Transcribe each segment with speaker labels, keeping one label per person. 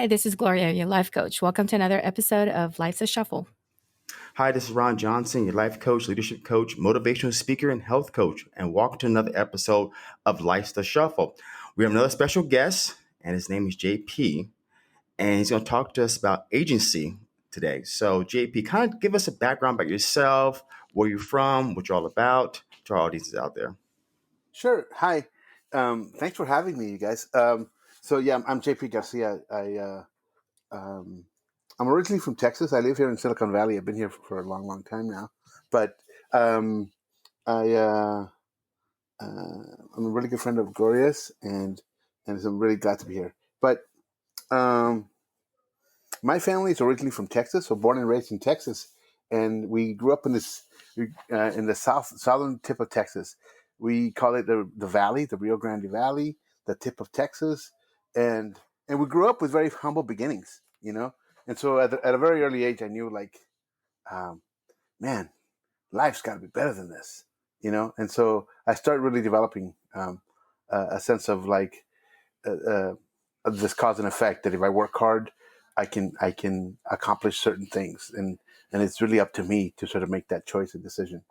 Speaker 1: this is Gloria, your life coach. Welcome to another episode of Life's a Shuffle.
Speaker 2: Hi, this is Ron Johnson, your life coach, leadership coach, motivational speaker, and health coach. And welcome to another episode of Life's the Shuffle. We have another special guest, and his name is JP. And he's going to talk to us about agency today. So, JP, kind of give us a background about yourself, where you're from, what you're all about, to our audiences out there.
Speaker 3: Sure. Hi. Thanks for having me, you guys. I'm JP Garcia. I'm originally from Texas. I live here in Silicon Valley. I've been here for a long, long time now. But I, I'm a really good friend of Gloria's, and I'm really glad to be here. But my family is originally from Texas, so born and raised in Texas, and we grew up in the southern tip of Texas. We call it the Valley, the Rio Grande Valley, the tip of Texas, and we grew up with very humble beginnings, you know. And so at a very early age, I knew man, life's got to be better than this, you know. And so I started really developing a sense of of this cause and effect, that if I work hard, I can accomplish certain things, and it's really up to me to sort of make that choice and decision.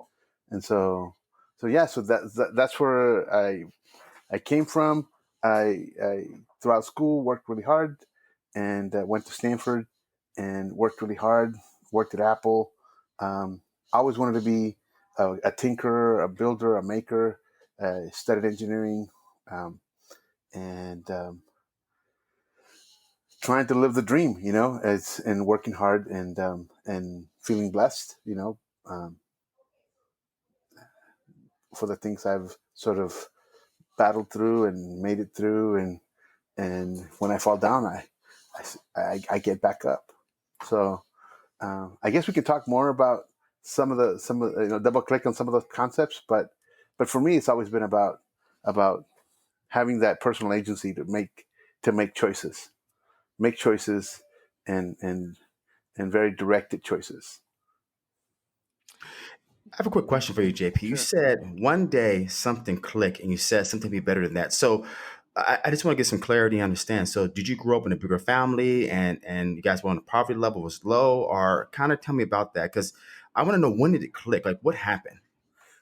Speaker 3: And so that's where I came from. I throughout school worked really hard, and went to Stanford and worked really hard. Worked at Apple. I always wanted to be a tinkerer, a builder, a maker. Studied engineering, and trying to live the dream, you know, and working hard and feeling blessed, you know, for the things I've sort of battled through and made it through, and when I fall down, I get back up. So I guess we could talk more about some of the double click on some of those concepts, but for me, it's always been about having that personal agency to make choices. Make choices and very directed choices.
Speaker 2: I have a quick question for you, JP. You said one day something clicked, and you said something be better than that. So I just want to get some clarity and understand. So did you grow up in a bigger family, and you guys were on the poverty level was low, or kind of tell me about that? Because I want to know, when did it click? Like, what happened?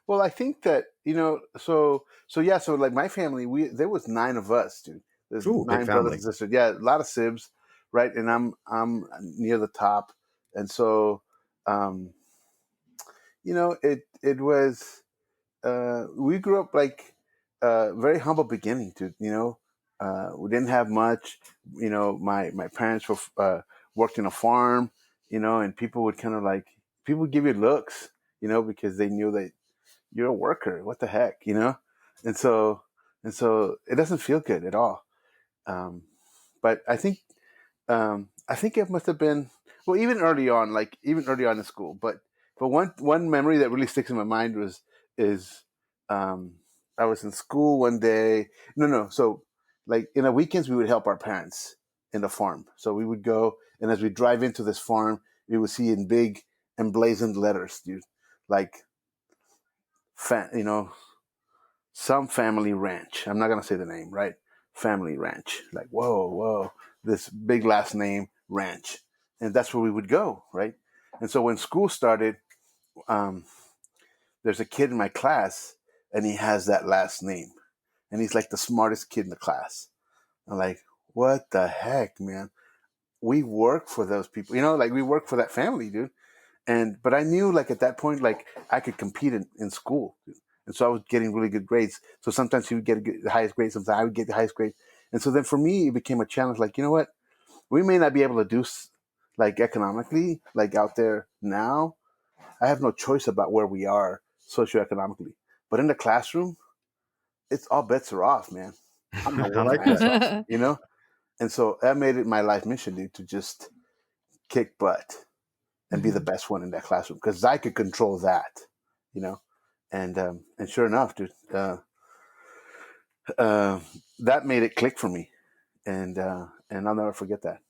Speaker 3: Well, I think that, you know, so like my family, there was 9 of us, dude. There's
Speaker 2: Ooh, big
Speaker 3: 9 brothers
Speaker 2: family.
Speaker 3: and sisters. Yeah, a lot of sibs, right? And I'm near the top, and so you know, it was we grew up very humble beginning, dude. You know, we didn't have much. You know, my parents worked in a farm, you know, and people would people would give you looks, you know, because they knew that you're a worker. What the heck, you know? And so it doesn't feel good at all. But I think it must have been, well, even early on in school. But one memory that really sticks in my mind is I was in school one day. No. So like in the weekends, we would help our parents in the farm. So we would go, and as we drive into this farm, we would see in big emblazoned letters, dude, like, you know, some family ranch. I'm not going to say the name, right? Family ranch. Like, whoa, this big last name ranch. And that's where we would go, right? And so when school started, there's a kid in my class, and he has that last name. And he's like the smartest kid in the class. I'm like, what the heck, man? We work for those people. You know, like, we work for that family, dude. But I knew, like, at that point, like, I could compete in school. And so I was getting really good grades. So sometimes he would get the highest grade. Sometimes I would get the highest grade. And so then for me, it became a challenge. Like, you know what? We may not be able to do, like, economically, like, out there now. I have no choice about where we are socioeconomically. But in the classroom, it's all bets are off, man. I'm
Speaker 2: I
Speaker 3: gonna work
Speaker 2: like
Speaker 3: my ass
Speaker 2: that.
Speaker 3: off, you know? And so that made it my life mission, dude, to just kick butt and be the best one in that classroom, because I could control that, you know. And sure enough, dude, that made it click for me, and I'll never forget that.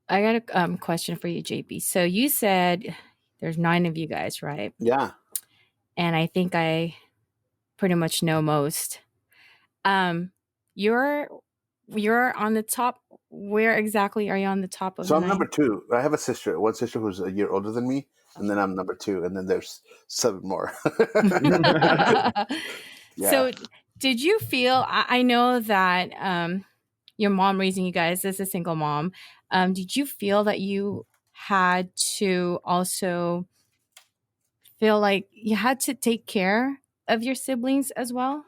Speaker 1: I got a question for you, JP. So you said there's 9 of you guys, right?
Speaker 3: Yeah.
Speaker 1: And I think I pretty much know most. You're you're on the top. Where exactly are you on the top of
Speaker 3: So
Speaker 1: the
Speaker 3: I'm number
Speaker 1: 9?
Speaker 3: two. I have one sister who's a year older than me, and then I'm number two, and then there's 7 more. Yeah.
Speaker 1: So, did you feel? I know that your mom raising you guys as a single mom. Did you feel that you had to also feel like you had to take care of your siblings as well?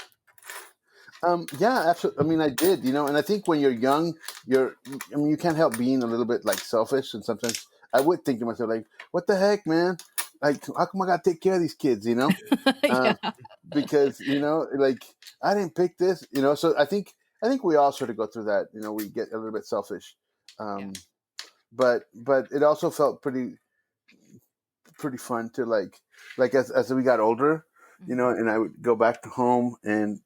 Speaker 3: Yeah, absolutely. I mean, I did, and I think when you're young, I mean, you can't help being a little bit like selfish, and sometimes I would think to myself, like, what the heck, man? Like, how come I got to take care of these kids,
Speaker 1: Yeah,
Speaker 3: Um, because like I didn't pick this, So I think we all sort of go through that. We get a little bit selfish,
Speaker 1: yeah.
Speaker 3: um, but it also felt pretty fun to like as we got older,
Speaker 1: Mhm.
Speaker 3: and I would go back to home and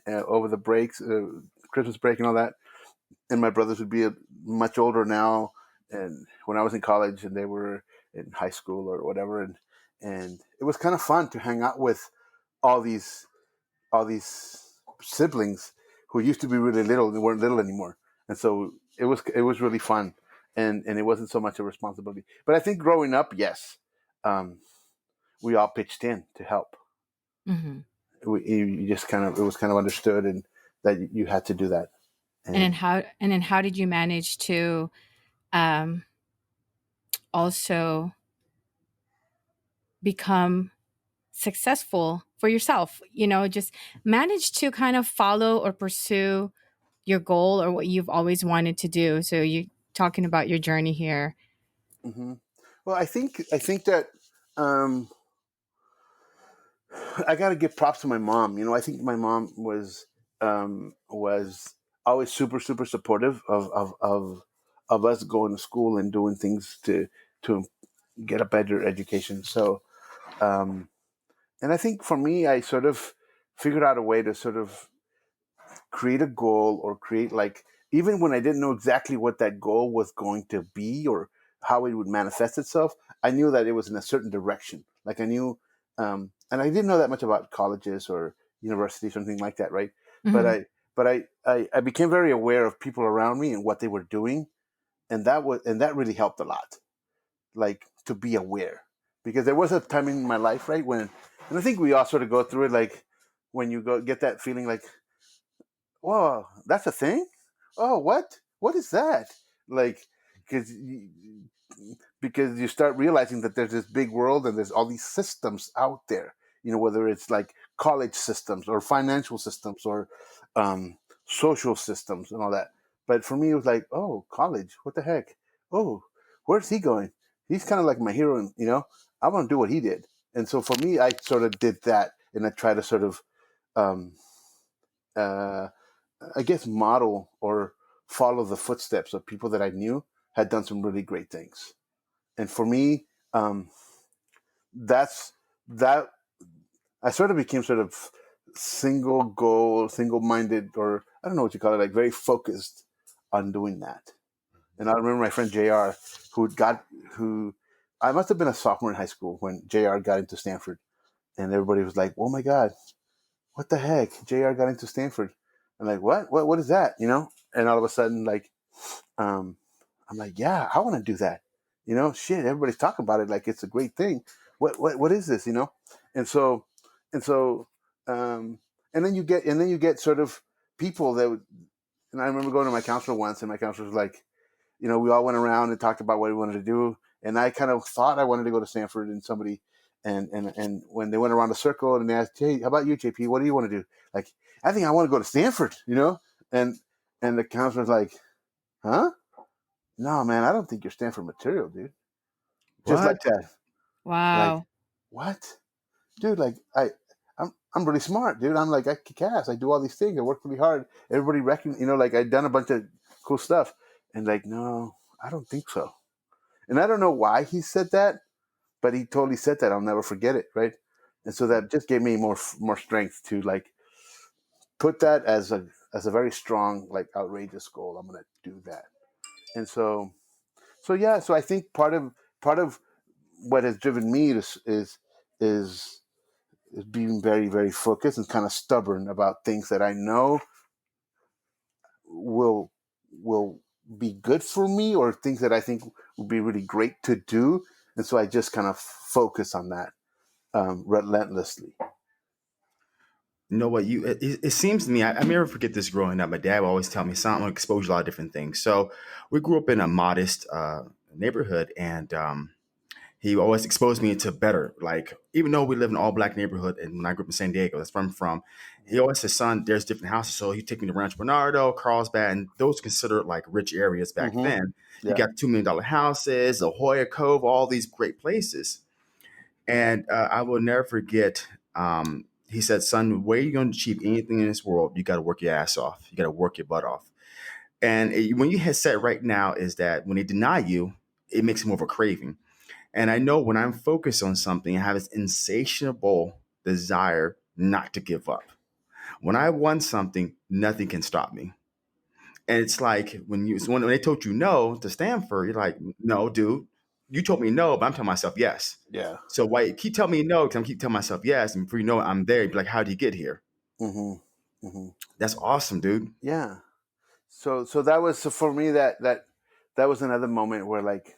Speaker 3: over the breaks, Christmas break and all that, and my brothers would be much older now, and when I was in college and they were in high school or whatever, and it was kind of fun to hang out with all these all these siblings who used to be really little and weren't little anymore, and so it was really fun, and it wasn't so much a responsibility. But I think growing up, yes, um, we all pitched in to help.
Speaker 1: Mhm.
Speaker 3: You just it was kind of understood, and that you had to do that. And
Speaker 1: And then how did you manage to um, also become successful for yourself? Just manage to kind of follow or pursue your goal or what you've always wanted to do. So you talking about your journey here.
Speaker 3: hmm well, I think that um, I got to give props to my mom. I think my mom was always super super supportive of us going to school and doing things to get a better education. So, um, and I think for me, I sort of figured out a way to sort of create a goal, or create, like, even when I didn't know exactly what that goal was going to be or how it would manifest itself, I knew that it was in a certain direction. Like, I knew, and I didn't know that much about colleges or universities or anything like that, right? But
Speaker 1: Hmm.
Speaker 3: I became very aware of people around me and what they were doing, and that really helped a lot. Like, to be aware, because there was a time in my life, right, and I think we all sort of go through it, like when you go get that feeling like, whoa, that's a thing. Oh, what is that? Like, because because you start realizing that there's this big world and there's all these systems out there, whether it's like college systems or financial systems or um, social systems and all that. But for me, it was like, oh, college, what the heck? Oh, where's he going? He's kind of like my hero, and I want to do what he did. And so for me, I sort of did that, and I try to sort of um, uh, I guess, model or follow the footsteps of people that I knew had done some really great things. And for me, that's that. I sort of became sort of single goal, single minded, or I don't know what you call it, like very focused on doing that. And I remember my friend JR, who I must have been a sophomore in high school when JR got into Stanford, and everybody was like, "Oh my God, what the heck? JR got into Stanford." I'm like, "What? What is that?" And all of a sudden, like, um, I'm like, yeah, I want to do that. Shit, everybody's talking about it like it's a great thing. What is this? And so, and so, um, and then you get sort of people that would, and I remember going to my counselor once, and my counselor was like, we all went around and talked about what we wanted to do, and I kind of thought I wanted to go to Stanford, and somebody, and when they went around the circle and they asked, hey, how about you, JP? What do you want to do? Like, I think I want to go to Stanford, and the counselor's like, huh? No, man, I don't think you're Stanford material, dude. Just
Speaker 2: What?
Speaker 3: like that. Like,
Speaker 1: Wow.
Speaker 3: what? Dude, like, I'm really smart, dude. I'm like, I kick ass. I do all these things. I work really hard. Everybody reckon, like, I've done a bunch of cool stuff. And like, no, I don't think so. And I don't know why he said that, but he totally said that. I'll never forget it, right? And so that just gave me more strength to, like, put that as a very strong, like, outrageous goal. I'm gonna do that. And so yeah, so I think part of what has driven me is is being very very focused and kind of stubborn about things that I know will be good for me, or things that I think would be really great to do. And so I just kind of focus on that relentlessly.
Speaker 2: You know what? It seems to me, I never forget this growing up. My dad would always tell me something, expose you a lot of different things. So we grew up in a modest neighborhood, and he always exposed me to better. Like, even though we live in an all black neighborhood, and when I grew up in San Diego, that's where I'm from, he always said, son, there's different houses. So he'd take me to Rancho Bernardo, Carlsbad, and those considered like rich areas back
Speaker 3: Mm-hmm.
Speaker 2: then. You
Speaker 3: Yeah.
Speaker 2: got $2 million houses, La Jolla Cove, all these great places. And I will never forget, he said, son, the way you're going to achieve anything in this world, you got to work your ass off. You got to work your butt off. And when you had said right now is that when they deny you, it makes it more of a craving. And I know when I'm focused on something, I have this insatiable desire not to give up. When I want something, nothing can stop me. And it's like when they told you no to Stanford, you're like, no, dude, you told me no, but I'm telling myself yes.
Speaker 3: Yeah.
Speaker 2: So why you keep telling me no? Because I keep telling myself yes, and before you know it, I'm there. You'd be like, how did you get here?
Speaker 3: Mm-hmm. Mm-hmm.
Speaker 2: That's awesome, dude.
Speaker 3: Yeah. So that was, so for me, that was another moment where, like,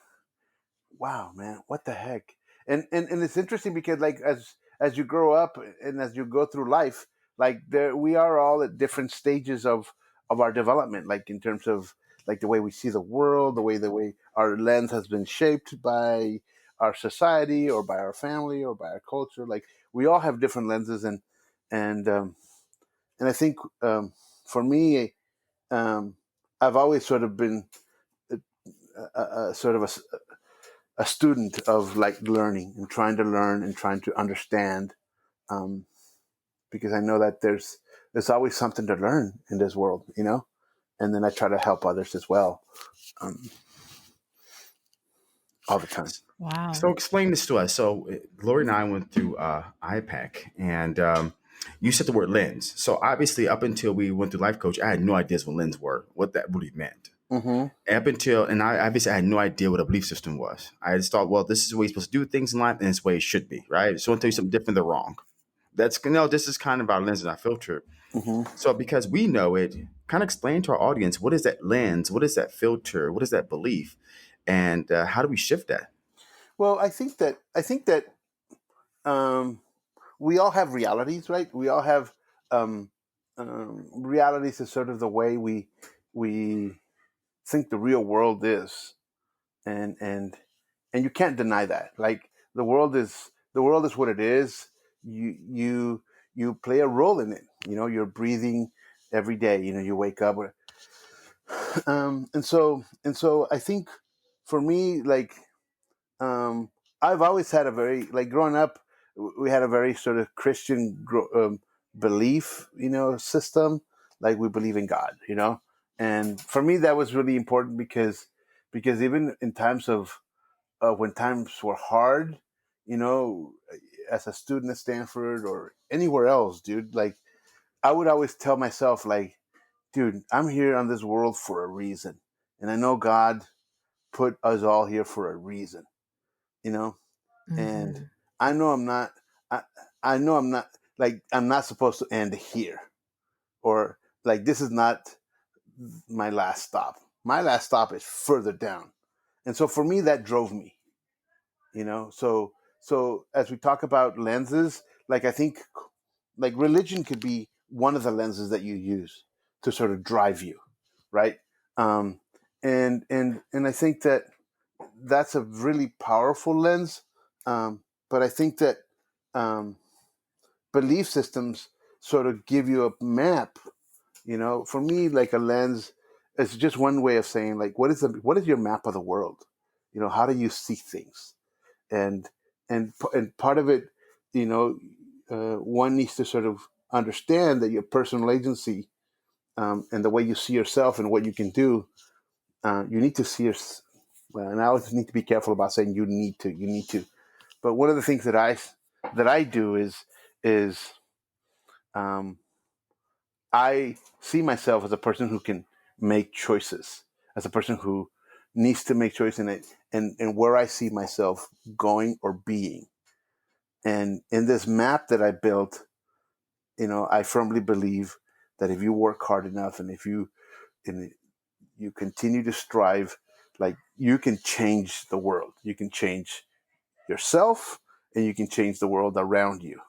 Speaker 3: wow, man, what the heck? And it's interesting because, like, as you grow up and as you go through life, like, there we are all at different stages of our development, like, in terms of, like, the way we see the world, the way our lens has been shaped by our society or by our family or by our culture. Like, we all have different lenses, and and I think, for me, um, I've always sort of been a sort of a student of, like, learning and trying to learn and trying to understand, um, because I know that there's always something to learn in this world, and then I try to help others as well, um, all the time.
Speaker 1: Wow.
Speaker 2: So explain this to us. So Lori and I went through IPAC, and you said the word lens. So obviously, up until we went through Life Coach, I had no idea what lens were, what that really meant.
Speaker 3: Mm-hmm.
Speaker 2: Up until, and I obviously I had no idea what a belief system was. I just thought, well, this is the way you're supposed to do things in life, and it's the way it should be, right? So I tell you something different, they're wrong. That's no, this is kind of our lens and our filter.
Speaker 3: Mm-hmm.
Speaker 2: So because we know it, kind of explain to our audience what is that lens, what is that filter, what is that belief, and how do we shift that?
Speaker 3: Well, I think that um, we all have realities, right? We all have, um, realities is sort of the way we think the real world is, and you can't deny that. Like, the world is what it is. You play a role in it. You're breathing every day. You wake up, and so I think, for me, like, um, I've always had a very, like, growing up, we had a very sort of Christian belief, system. Like, we believe in God, and for me that was really important, because even in times of, when times were hard, you know, as a student at Stanford or anywhere else, dude, like, I would always tell myself, like, dude, I'm here on this world for a reason, and I know God put us all here for a reason, you know, and
Speaker 1: Mm-hmm.
Speaker 3: I know I'm not, I, I know I'm not, like, I'm not supposed to end here, or, like, this is not my last stop. My last stop is further down, and so for me that drove me, so as we talk about lenses, like, I think, like, religion could be one of the lenses that you use to sort of drive you, right? um and I think that that's a really powerful lens. But I think that, um belief systems sort of give you a map. For me, like, a lens is just one way of saying, like, what is your map of the world? How do you see things? And and and part of it, one needs to sort of understand that your personal agency, and the way you see yourself and what you can do, you need to see your, well, and I always need to be careful about saying you need to, but one of the things that I do is, um, I see myself as a person who can make choices, as a person who needs to make choices in it, and where I see myself going or being. And in this map that I built, I firmly believe that if you work hard enough, and if you and you continue to strive, like you can change the world. You can change yourself, and you can change the world around you,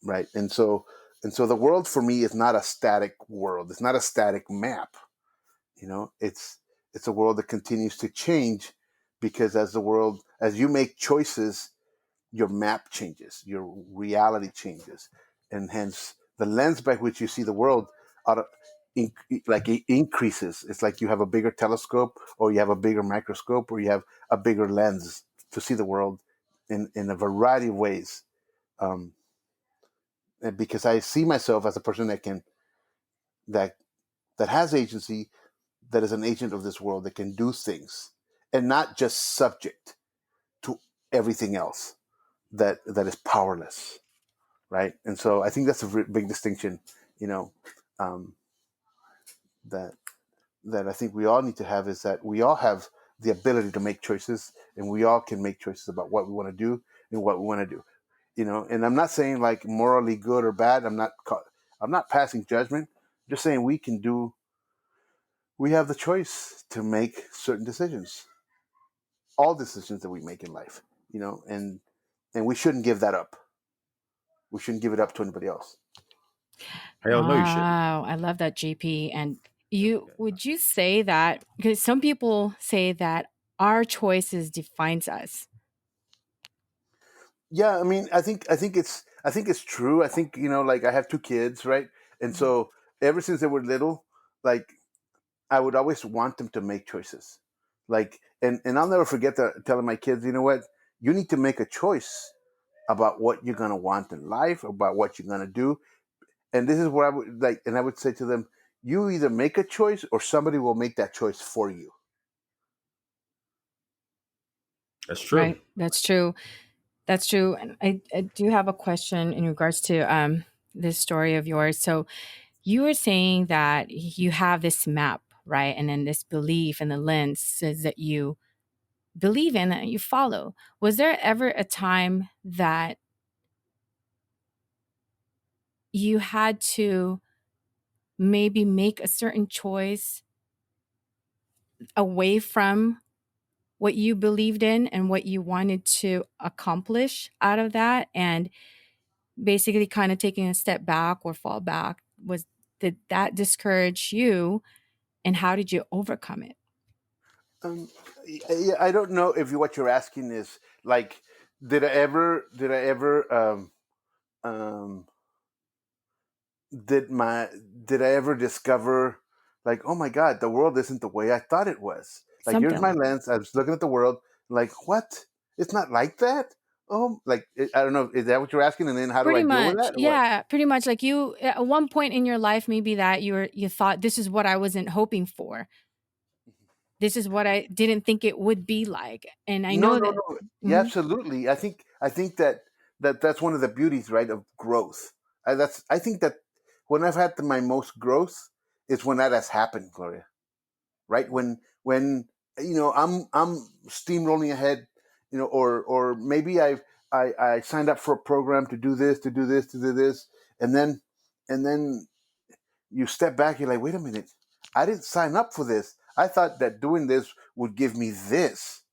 Speaker 3: right? And so the world for me is not a static world. It's not a static map. It's a world that continues to change, because as you make choices, your map changes, your reality changes, and hence the lens by which you see the world auto, like it increases. It's like you have a bigger telescope, or you have a bigger microscope, or you have a bigger lens to see the world in a variety of ways. Um, and because I see myself as a person that that has agency, that is an agent of this world, that can do things, and not just subject to everything else that is powerless, right? And so I think that's a big distinction, you know, um, that that I think we all need to have, is that we all have the ability to make choices, and we all can make choices about what we want to do and what we want to do, And I'm not saying like morally good or bad. I'm not passing judgment. I'm just saying we have the choice to make certain decisions, all decisions that we make in life, and we shouldn't give that up. We shouldn't give it up to anybody else.
Speaker 2: Hell no, you shouldn't.
Speaker 1: Wow, I love that, JP. And would you say that, because some people say that our choices defines us.
Speaker 3: Yeah, I mean, I think it's true. I think, like I have two kids, right? And
Speaker 1: Mhm.
Speaker 3: so ever since they were little, like I would always want them to make choices. Like, and I'll never forget telling my kids, you know what? You need to make a choice about what you're gonna want in life, about what you're gonna do. And this is what I would like, and I would say to them, you either make a choice or somebody will make that choice for you.
Speaker 2: That's true.
Speaker 1: Right. That's true. That's true. And I do have a question in regards to this story of yours. So you were saying that you have this map, right? And then this belief and the lenses that you believe in, that you follow. Was there ever a time that you had to maybe make a certain choice away from what you believed in and what you wanted to accomplish out of that, and basically kind of taking a step back or fall back? Did that discourage you, and how did you overcome it?
Speaker 3: Um, I don't know if what you're asking is like, um, did my did I ever discover, like, oh my God, the world isn't the way I thought it was. Like, here's
Speaker 1: Something
Speaker 3: my
Speaker 1: like
Speaker 3: lens. I was looking at the world, like, what? It's not like that. Oh, like, I don't know. Is that what you're asking? And then how do I
Speaker 1: pretty
Speaker 3: deal with
Speaker 1: much,
Speaker 3: that, or what?
Speaker 1: yeah, pretty much like you at one point in your life, maybe that you thought, this is what I wasn't hoping for, this is what I didn't think it would be like, and I
Speaker 3: No,
Speaker 1: know
Speaker 3: no,
Speaker 1: that.
Speaker 3: no. Yeah,
Speaker 1: Mhm.
Speaker 3: absolutely. I think that's one of the beauties, right, of growth. I think that when I've had my most growth is when that has happened, Gloria. Right, when I'm steamrolling ahead, or maybe I signed up for a program to do this, to do this, to do this, and then you step back. You're like, wait a minute, I didn't sign up for this. I thought that doing this would give me this,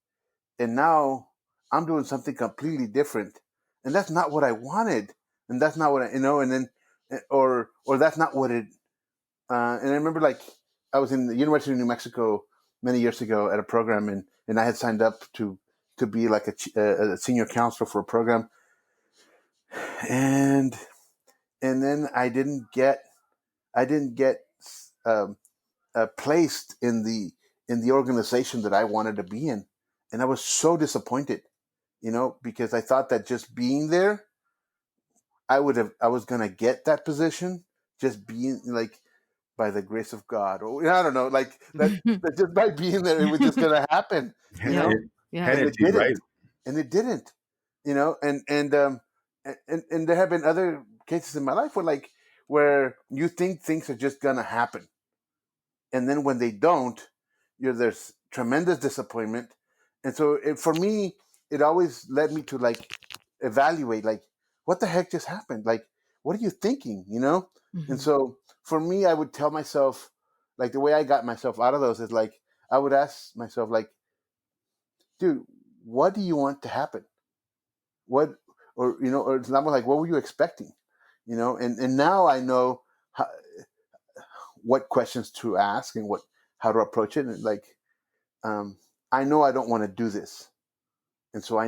Speaker 3: and now I'm doing something completely different, and that's not what I wanted, and that's not what and then or that's not what it. And I remember, like, I was in the University of New Mexico many years ago at a program, and I had signed up to be like a senior counselor for a program, and then I didn't get um, placed in the organization that I wanted to be in, and I was so disappointed, because I thought that just being there, I was gonna get that position, just being, like, by the grace of God, or I don't know, like that just by being there, it was just gonna happen,
Speaker 1: Yeah,
Speaker 2: It
Speaker 1: yeah.
Speaker 3: and
Speaker 2: handed
Speaker 3: it
Speaker 2: to you, right?
Speaker 3: didn't, and it didn't, and there have been other cases in my life where you think things are just gonna happen, and then when they don't, there's tremendous disappointment, and so for me, it always led me to, like, evaluate, like, what the heck just happened, like, what are you thinking, and
Speaker 1: Mhm.
Speaker 3: so for me, I would tell myself, like the way I got myself out of those is like I would ask myself like, dude, what do you want to happen? What, or or it's not like, what were you expecting? And now I know how, what questions to ask and how to approach it. And like, um, I know I don't want to do this, and so I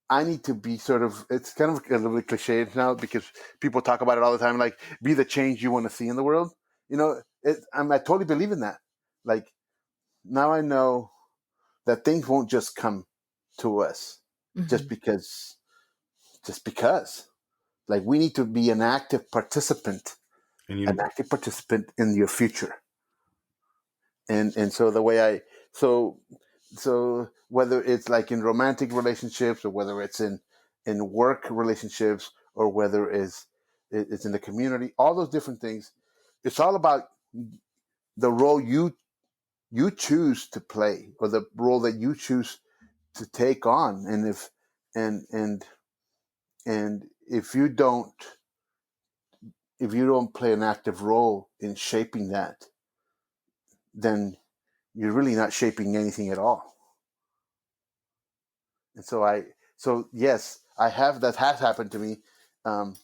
Speaker 3: I need to be sort of. It's kind of a little bit cliche now because people talk about it all the time. Like, be the change you want to see in the world. I totally believe in that. Like, now I know that things won't just come to us just
Speaker 1: Hmm.
Speaker 3: because, just because. Like, we need to be
Speaker 2: And you
Speaker 3: an active participant in your future. And so the way I so so whether it's like in romantic relationships or whether it's in work relationships or whether it's in the community, all those different things, it's all about the role you choose to play or the role that you choose to take on. And if you don't play an active role in shaping that, then you're really not shaping anything at all. And so yes, I have, that has happened to me um,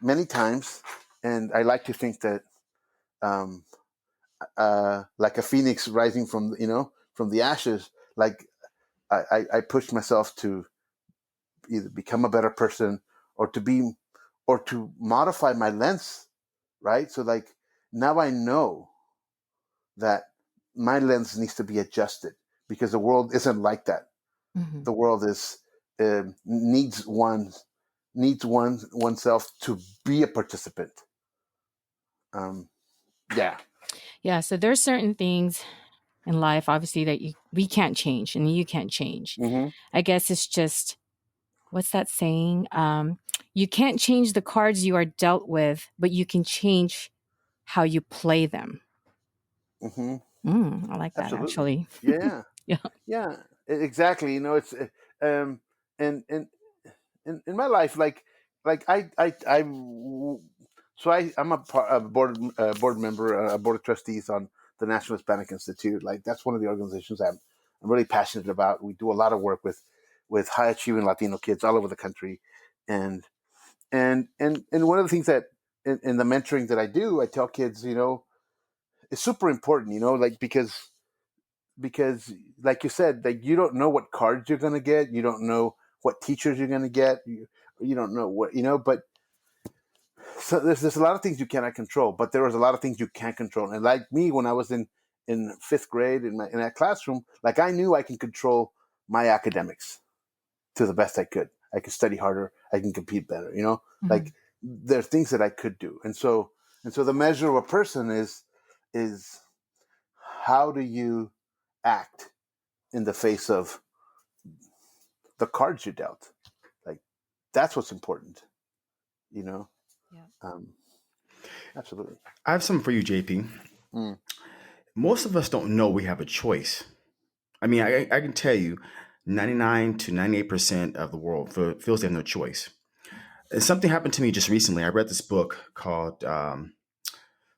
Speaker 3: many times. And I like to think that um, like a phoenix rising from the ashes, like I pushed myself to either become a better person or to modify my lens, right? So like now I know that my lens needs to be adjusted because the world isn't like that.
Speaker 1: Hmm.
Speaker 3: The world is needs oneself to be a participant. Um, yeah.
Speaker 1: Yeah. So there's certain things in life, obviously, that we can't change and you can't change.
Speaker 3: Mm-hmm.
Speaker 1: I guess it's just, what's that saying? You can't change the cards you are dealt with, but you can change how you play them.
Speaker 3: Mm-hmm.
Speaker 1: I like that
Speaker 3: Absolutely.
Speaker 1: actually.
Speaker 3: Yeah.
Speaker 1: Yeah.
Speaker 3: Yeah. Exactly. It's um, and in my life, like I'm a board member, a board of trustees on the National Hispanic Institute. Like that's one of the organizations I'm really passionate about. We do a lot of work with high achieving Latino kids all over the country, and and one of the things that in the mentoring that I do, I tell kids, it's super important, like because like you said, like you don't know what cards you're going to get, you don't know what teachers you're going to get, you don't know what but so there's a lot of things you cannot control, but there was a lot of things you can control. And like me, when I was in fifth grade in that classroom, like I knew I can control my academics to the best I could. I could study harder, I can compete better,
Speaker 1: Hmm.
Speaker 3: like there are things that I could do. And so the measure of a person is how do you act in the face of the cards you dealt. Like that's what's important, you know.
Speaker 1: Yeah.
Speaker 3: Um, absolutely.
Speaker 2: I have something for you, JP.
Speaker 3: Mm,
Speaker 2: Most of us don't know we have a choice. I mean, I can tell you 99 to 98% of the world feels they have no choice. And something happened to me just recently. I read this book called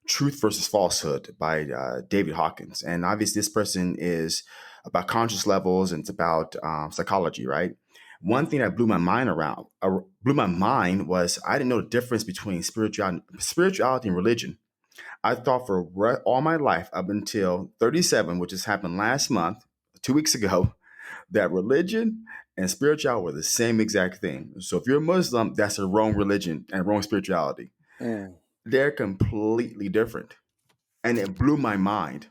Speaker 2: Truth versus Falsehood by David Hawkins. And obviously, this person is about conscious levels and it's about psychology, right? One thing that blew my mind was I didn't know the difference between spirituality and religion. I thought for all my life up until 37, which just happened last month, 2 weeks ago, that religion and spirituality were the same exact thing. So if you're a Muslim, that's a wrong religion and wrong spirituality.
Speaker 3: mm,
Speaker 2: They're completely different. And it blew my mind.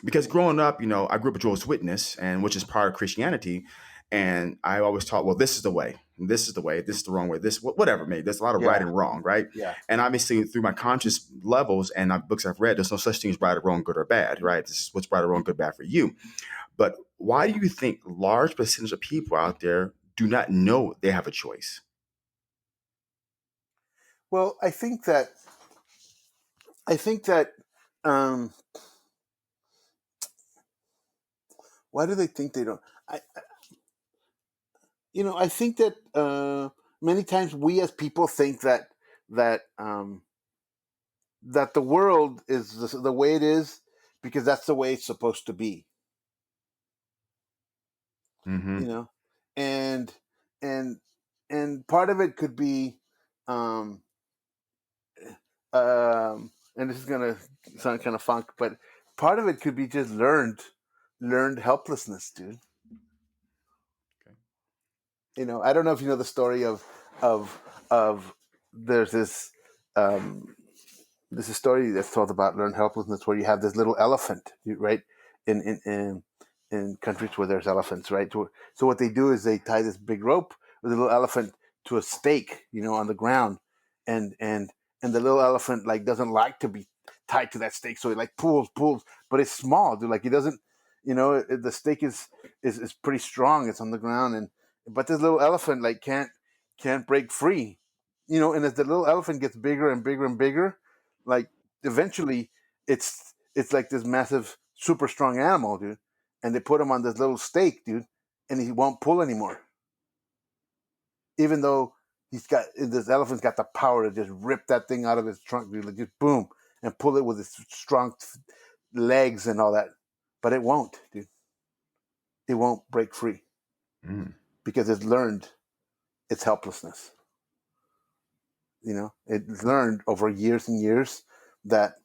Speaker 2: Because growing up, I grew up a Jehovah's Witness, and which is part of Christianity. And I always taught, well, this is the way, this is the way, this is the wrong way, this whatever. Maybe there's a lot of right
Speaker 3: yeah,
Speaker 2: and wrong, right?
Speaker 3: yeah.
Speaker 2: And obviously, through my conscious levels and books I've read, there's no such thing as right or wrong, good or bad, right? This is what's right or wrong, good, bad for you. But why do you think large percentage of people out there do not know they have a choice?
Speaker 3: Well, I think that um, why do they think they don't? I think that many times we as people think that that the world is the way it is because that's the way it's supposed to be,
Speaker 2: Mm-hmm.
Speaker 3: you know, and and and part of it could be, um, and this is gonna sound kind of funk, but part of it could be just learned helplessness, dude.
Speaker 2: Okay.
Speaker 3: I don't know if you know the story of of there's um, this is a story that's told about learned helplessness, where you have this little elephant, right? In in countries where there's elephants, right? So what they do is they tie this big rope with a little elephant to a stake, on the ground, and and and the little elephant like doesn't like to be tied to that stake, so it like pulls, but it's small, dude. Like it doesn't, the stake is pretty strong. It's on the ground, and but this little elephant like can't break free, and as the little elephant gets bigger and bigger and bigger, like eventually it's like this massive super strong animal, dude, and they put him on this little stake, dude, and he won't pull anymore, even though this elephant's got the power to just rip that thing out of his trunk, dude, like just boom, and pull it with his strong legs and all that, but it won't, dude. It won't break free
Speaker 2: Mm.
Speaker 3: because it's learned its helplessness. It learned over years and years that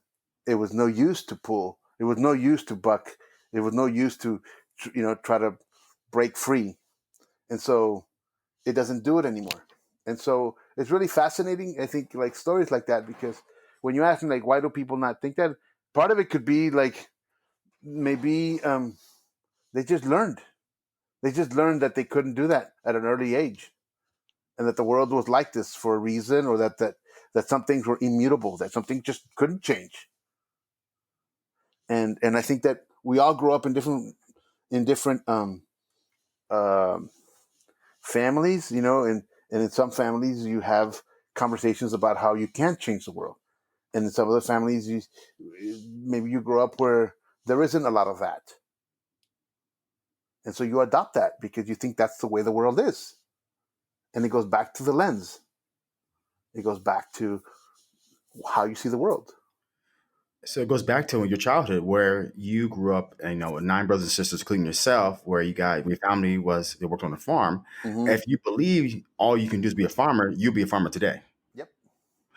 Speaker 3: it was no use to pull. It was no use to buck. It was no use to, try to break free. And so it doesn't do it anymore. And so it's really fascinating, I think, like stories like that, because when you ask me, like, why do people not think that? Part of it could be like maybe they just learned. They just learned that they couldn't do that at an early age, and that the world was like this for a reason, or that some things were immutable, that something just couldn't change. And I think that we all grow up in different um, families, and in some families you have conversations about how you can't change the world, and in some other families maybe you grow up where there isn't a lot of that, and so you adopt that because you think that's the way the world is, and it goes back to the lens. It goes back to how you see the world.
Speaker 2: So it goes back to your childhood, where you grew up, with nine brothers and sisters, including yourself, where your family they worked on a farm.
Speaker 3: Mm-hmm.
Speaker 2: If you believe all you can do is be a farmer, you'll be a farmer today.
Speaker 3: Yep.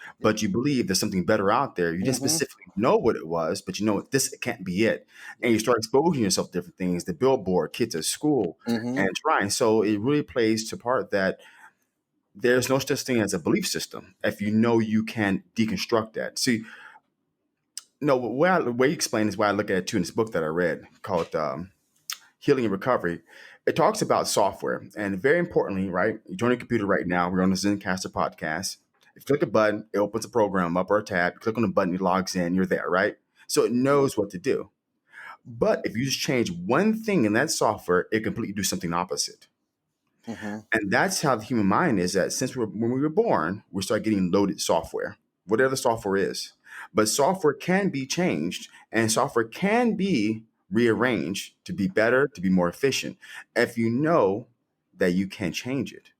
Speaker 3: Yep.
Speaker 2: But you believe there's something better out there. You didn't
Speaker 3: Mm-hmm.
Speaker 2: specifically know what it was, but you know this can't be it. And
Speaker 3: Yep.
Speaker 2: you start exposing yourself to different things, the billboard, kids at school,
Speaker 3: Mm-hmm.
Speaker 2: and trying. So it really plays to part that there's no such thing as a belief system if you know you can deconstruct that. See, no, the way you explain is why I look at it too in this book that I read called Healing and Recovery. It talks about software, and very importantly, right? You join a computer right now. We're on the Zencaster podcast. If you click a button, it opens a program up or a tab. You click on the button, it logs in. You're there, right? So it knows what to do. But if you just change one thing in that software, it completely do something opposite.
Speaker 3: Mm-hmm.
Speaker 2: And that's how the human mind is. That when we were born, we start getting loaded software, whatever the software is. But software can be changed, and software can be rearranged to be better, to be more efficient, if you know that you can change it.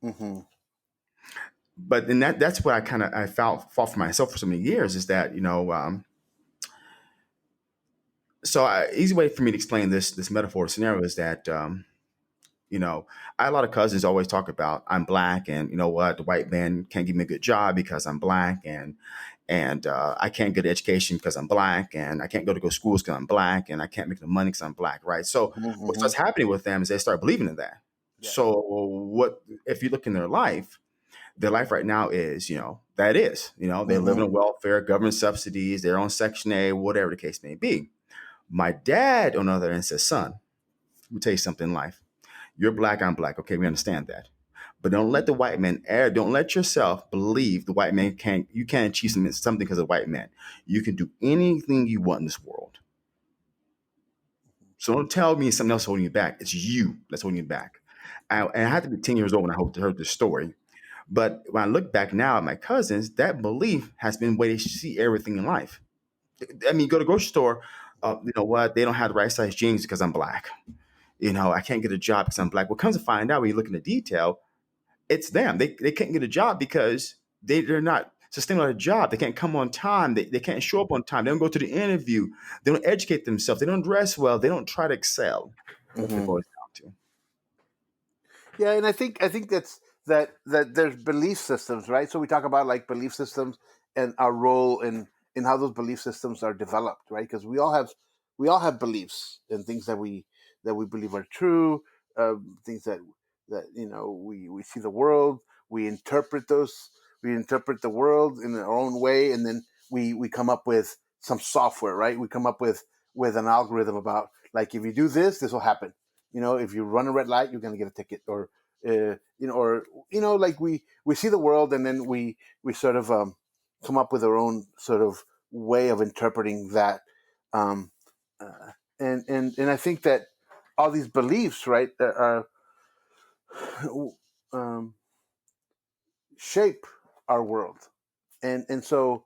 Speaker 3: Mm-hmm.
Speaker 2: But then that's what I fought for myself for so many years, is that easy way for me to explain this metaphor scenario is that I had a lot of cousins always talk about I'm black, and you know what, the white man can't give me a good job because I'm black, and I can't get an education because I'm black, and I can't go to schools because I'm black, and I can't make the money because I'm black, right? So what
Speaker 3: Mm-hmm.
Speaker 2: starts happening with them is they start believing in that.
Speaker 3: Yeah.
Speaker 2: So what if you look in their life right now is, they live
Speaker 3: Mm-hmm.
Speaker 2: on welfare, government subsidies, they're on Section A, whatever the case may be. My dad, on the other end, says, son, let me tell you something in life. You're black, I'm black. Okay, we understand that. But don't let the white man err. Don't let yourself believe the white man you can't achieve something because of the white man. You can do anything you want in this world. So don't tell me something else holding you back. It's you that's holding you back. And I had to be 10 years old when I heard this story. But when I look back now at my cousins, that belief has been the way they see everything in life. I mean, you go to the grocery store, you know what? They don't have the right size jeans because I'm black. I can't get a job because I'm black. What comes to find out when you look in the detail, it's them. They can't get a job because they're not. sustain on a job. They can't come on time. They can't show up on time. They don't go to the interview. They don't educate themselves. They don't dress well. They don't try to excel. That's what it
Speaker 3: Hmm.
Speaker 2: boils down
Speaker 3: Yeah, and I think that there's belief systems, right? So we talk about like belief systems and our role in how those belief systems are developed, right? Because we all have beliefs and things that we believe are true, things that we see the world, we interpret those, we interpret the world in our own way, and then we come up with some software, right? We come up with an algorithm about like if you do this, this will happen. If you run a red light, you're going to get a ticket, or like we see the world, and then we sort of come up with our own sort of way of interpreting that, um, uh, and I think that all these beliefs, right, are um, shape our world, and so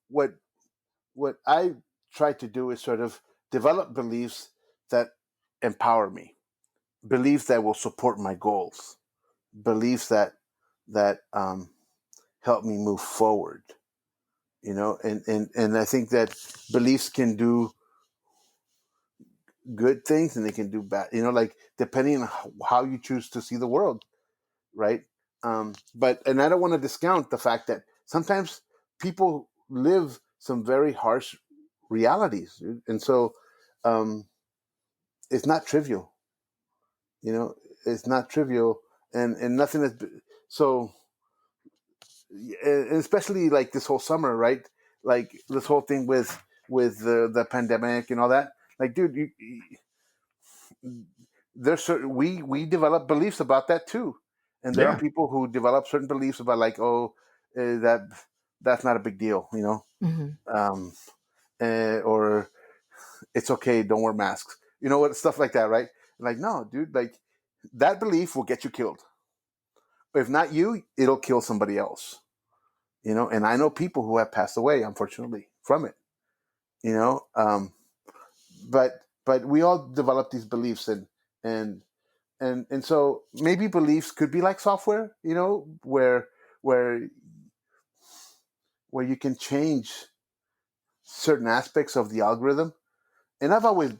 Speaker 3: what I try to do is sort of develop beliefs that empower me, beliefs that will support my goals, beliefs that help me move forward. And I think that beliefs can do good things and they can do bad. Like depending on how you choose to see the world, right? But I don't want to discount the fact that sometimes people live some very harsh realities, and so um, it's not trivial. You know, it's not trivial, and nothing is so. And especially like this whole summer, right? Like this whole thing with the pandemic and all that. Like, dude, there's certain we develop beliefs about that too, and
Speaker 2: to.
Speaker 3: there are
Speaker 2: Yeah.
Speaker 3: people who develop certain beliefs about like, oh, that's not a big deal,
Speaker 1: Hmm.
Speaker 3: um, or it's okay, don't wear masks, what stuff like that, right? Like, no, dude, like that belief will get you killed. If not you, it'll kill somebody else. And I know people who have passed away, unfortunately, from it. You know, but we all develop these beliefs, and and so maybe beliefs could be like software, where where you can change certain aspects of the algorithm. And I've always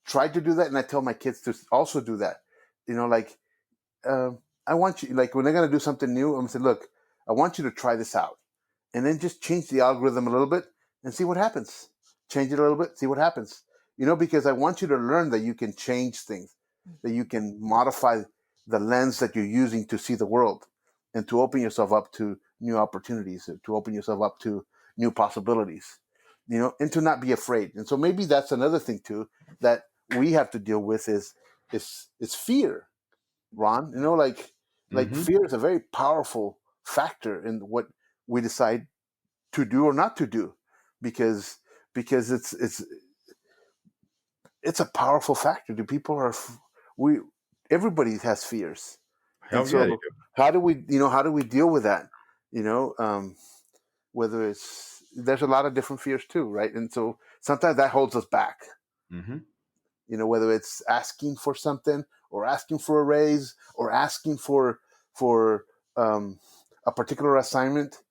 Speaker 3: tried to do that, and I tell my kids to also do that. Like I want you, like when they're gonna do something new, I'm gonna say, look, I want you to try this out, and then just change the algorithm a little bit and see what happens. Change it a little bit, see what happens. Because I want you to learn that you can change things, that you can modify the lens that you're using to see the world, and to open yourself up to new opportunities, to open yourself up to new possibilities, and to not be afraid. And so maybe that's another thing too that we have to deal with is fear, Ron. Like
Speaker 2: Hmm.
Speaker 3: fear is a very powerful factor in what we decide to do or not to do, because it's a powerful factor. Do people are we everybody has fears, and
Speaker 2: Hell yeah, they
Speaker 3: so how do we deal with that? You know, whether it's there's a lot of different fears too, right? And so sometimes that holds us back.
Speaker 2: do. Hmm.
Speaker 3: Whether it's asking for something, or asking for a raise, or asking for a particular assignment,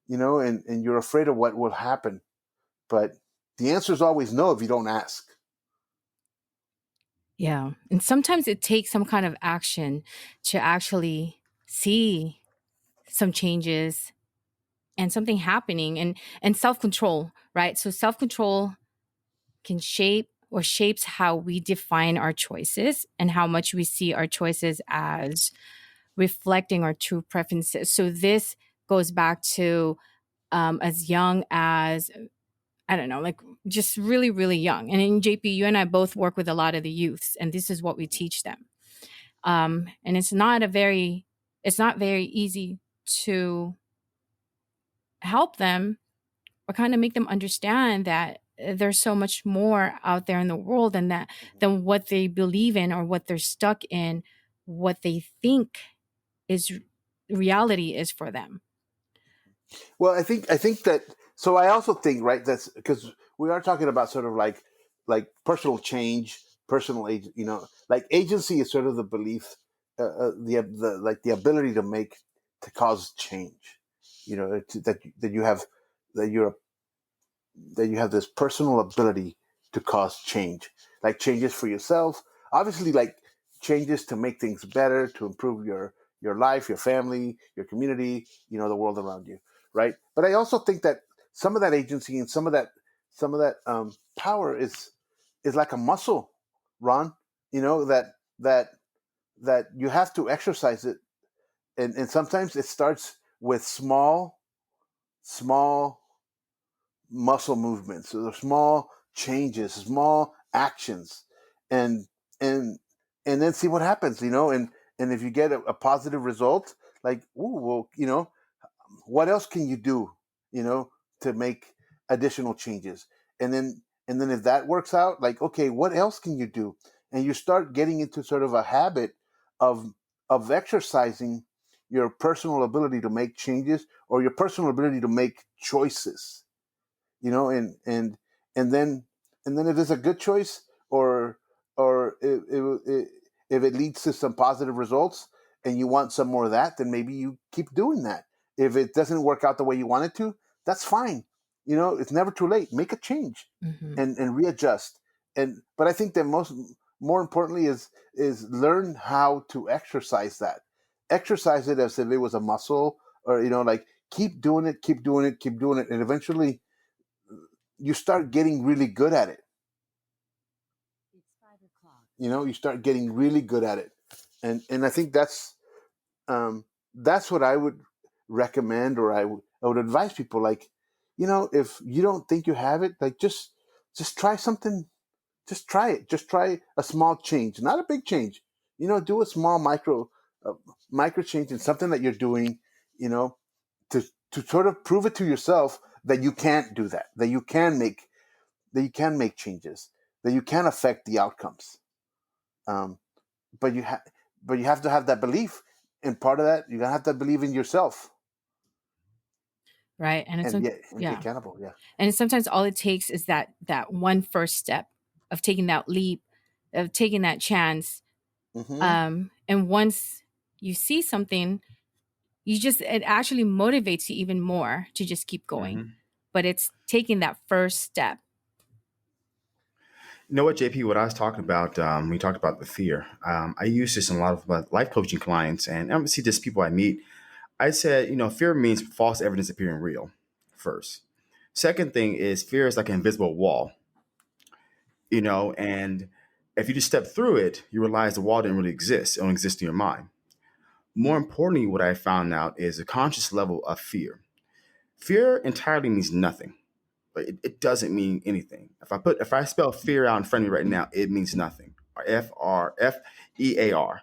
Speaker 3: and you're afraid of what will happen. But the answer is always no if you don't ask.
Speaker 1: Yeah. And sometimes it takes some kind of action to actually see some changes and something happening, and self-control, right? So self-control can shape or shapes how we define our choices and how much we see our choices as reflecting our true preferences. So this goes back to as young as, I don't know, like just really, really young. And in JP, you and I both work with a lot of the youths, and this is what we teach them. And it's not very easy to help them or kind of make them understand that there's so much more out there in the world than what they believe in or what they're stuck in, what they think is reality is for them.
Speaker 3: Well, I think that. So I also think, right, that's because we are talking about sort of like personal change, personal age. Like agency is sort of the belief, the like the ability to cause change. that you have, that you're that you have this personal ability to cause change, like changes for yourself, obviously, like changes to make things better, to improve your life, your family, your community, the world around you, right? But I also think that some of that agency and some of that power is like a muscle, Ron. That that you have to exercise it, and sometimes it starts with small muscle movements, so the small changes, small actions, and and and then see what happens, and if you get a positive result, like, ooh, well, what else can you do, you know, to make additional changes? And then if that works out, like, okay, what else can you do? And you start getting into sort of a habit of exercising your personal ability to make changes, or your personal ability to make choices, and then if it's a good choice, or if it leads to some positive results and you want some more of that, then maybe you keep doing that. If it doesn't work out the way you want it to, that's fine. It's never too late. Make a change
Speaker 1: Hmm.
Speaker 3: and readjust. But I think that more importantly is learn how to exercise that. Exercise it as if it was a muscle, or like, keep doing it, keep doing it, keep doing it, and eventually you start getting really good at it. You start getting really good at it, and I think that's what I would recommend, or I would advise people, like, if you don't think you have it, like, just try something. Just try it. Just try a small change, not a big change. Do a small uh, micro change in something that you're doing, you know, to sort of prove it to yourself that you can't do that, that you can make changes, that you can affect the outcomes. Um, but you have to have that belief, and part of that, you're gonna have to believe in yourself,
Speaker 1: Right.
Speaker 3: and be
Speaker 1: Yeah.
Speaker 3: accountable. Yeah.
Speaker 1: And sometimes all it takes is that one first step of taking that leap, of taking that chance.
Speaker 3: Hmm.
Speaker 1: And once you see something, it actually motivates you even more to just keep going.
Speaker 2: Hmm.
Speaker 1: But it's taking that first step.
Speaker 2: You know what, JP? What I was talking about, we talked about the fear. I use this in a lot of my life coaching clients, and I see this people I meet. I said, fear means false evidence appearing real. First, second thing is fear is like an invisible wall. And if you just step through it, you realize the wall didn't really exist. It only exists in your mind. More importantly, what I found out is a conscious level of fear. Fear entirely means nothing. But it doesn't mean anything. If I spell fear out in front of me right now, it means nothing. Or FEAR.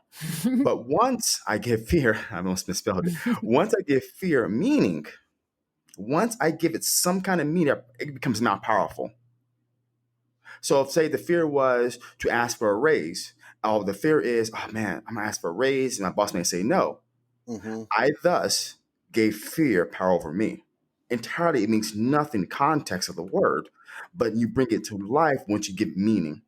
Speaker 2: But once I give fear, I almost misspelled it. Once I give fear meaning, once I give it some kind of meaning, it becomes now powerful. So if say the fear was to ask for a raise, oh, the fear is, oh man, I'm gonna ask for a raise, and my boss may say no.
Speaker 3: Hmm.
Speaker 2: I thus gave fear power over me. Entirely, it means nothing in the context of the word, but you bring it to life once you give it meaning.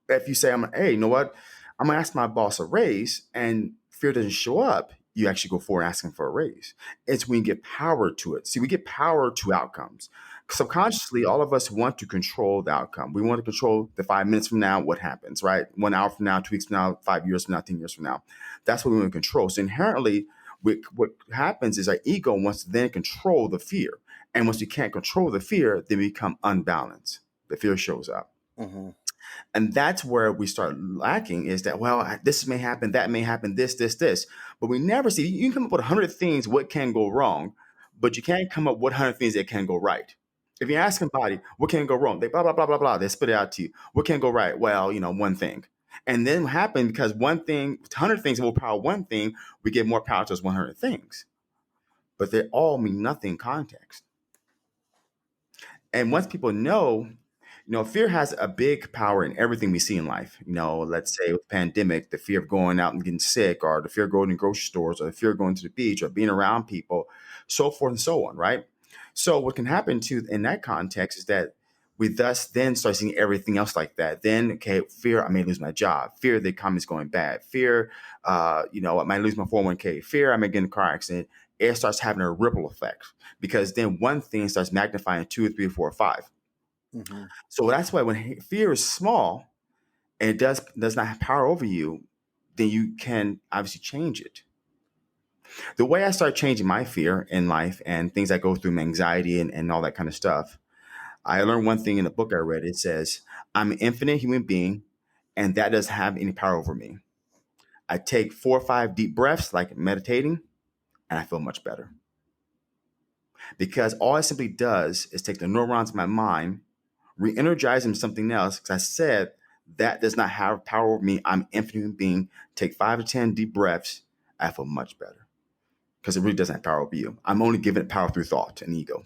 Speaker 2: If you say, hey, you know what? I'm gonna ask my boss a raise, and fear doesn't show up, you actually go forward asking for a raise. It's when you get power to it. See, we get power to outcomes. Subconsciously, all of us want to control the outcome. We want to control the 5 minutes from now, what happens, right? 1 hour from now, 2 weeks from now, 5 years from now, 10 years from now. That's what we want to control. So inherently, what happens is our ego wants to then control the fear. And once you can't control the fear, then we become unbalanced. The fear shows up.
Speaker 3: Hmm.
Speaker 2: And that's where we start lacking is that, well, this may happen, that may happen, this. But we never see, you can come up with 100 things what can go wrong, but you can't come up with 100 things that can go right. If you ask somebody, what can go wrong? They blah, blah, blah, blah, blah. They spit it out to you. What can go right? Well, one thing. And then what happened, because one thing, 100 things will power one thing, we give more power to those 100 things. But they all mean nothing in context. And once people know, fear has a big power in everything we see in life. Let's say with pandemic, the fear of going out and getting sick, or the fear of going to grocery stores, or the fear of going to the beach, or being around people, so forth and so on, right? So what can happen too in that context is that We thus then start seeing everything else like that. Then, okay, fear, I may lose my job. Fear, the economy's going bad. Fear, I might lose my 401k. Fear, I may get in a car accident. It starts having a ripple effect because then one thing starts magnifying two or three or four or five.
Speaker 3: Mm-hmm.
Speaker 2: So that's why when fear is small and it does not have power over you, then you can obviously change it. The way I start changing my fear in life and things I go through, my anxiety and all that kind of stuff, I learned one thing in the book I read. It says, I'm an infinite human being, and that doesn't have any power over me. I take 4 or 5 deep breaths, like meditating, and I feel much better. Because all it simply does is take the neurons in my mind, re energize them to something else. Because I said, that does not have power over me. I'm an infinite human being. Take 5 to 10 deep breaths, I feel much better. Because it really doesn't have power over you. I'm only giving it power through thought and ego.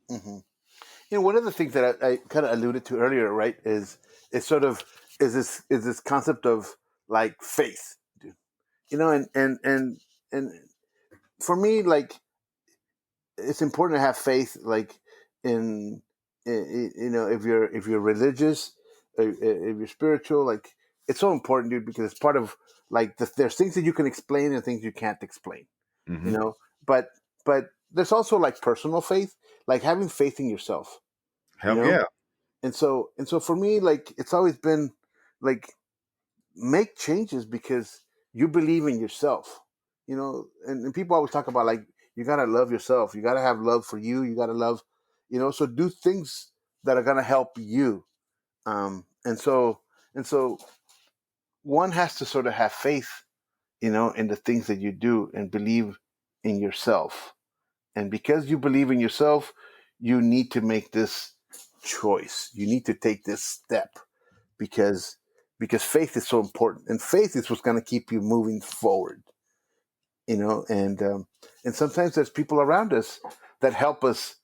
Speaker 3: Mm-hmm. One of the things that I kind of alluded to earlier, right, is sort of is this concept of like faith, and for me, like it's important to have faith, like if you're religious, if you're spiritual, like it's so important, dude, because it's part of like there's things that you can explain and things you can't explain, you
Speaker 2: Hmm.
Speaker 3: know, but there's also like personal faith, like having faith in yourself, you
Speaker 2: Hell
Speaker 3: know
Speaker 2: yeah.
Speaker 3: and so for me, like it's always been like make changes because you believe in yourself, and people always talk about like you gotta love yourself, you gotta have love for you, you gotta love, so do things that are gonna help you. And so one has to sort of have faith, in the things that you do and believe in yourself. And because you believe in yourself, you need to make this choice. You need to take this step because faith is so important, and faith is what's going to keep you moving forward. And sometimes there's people around us that help us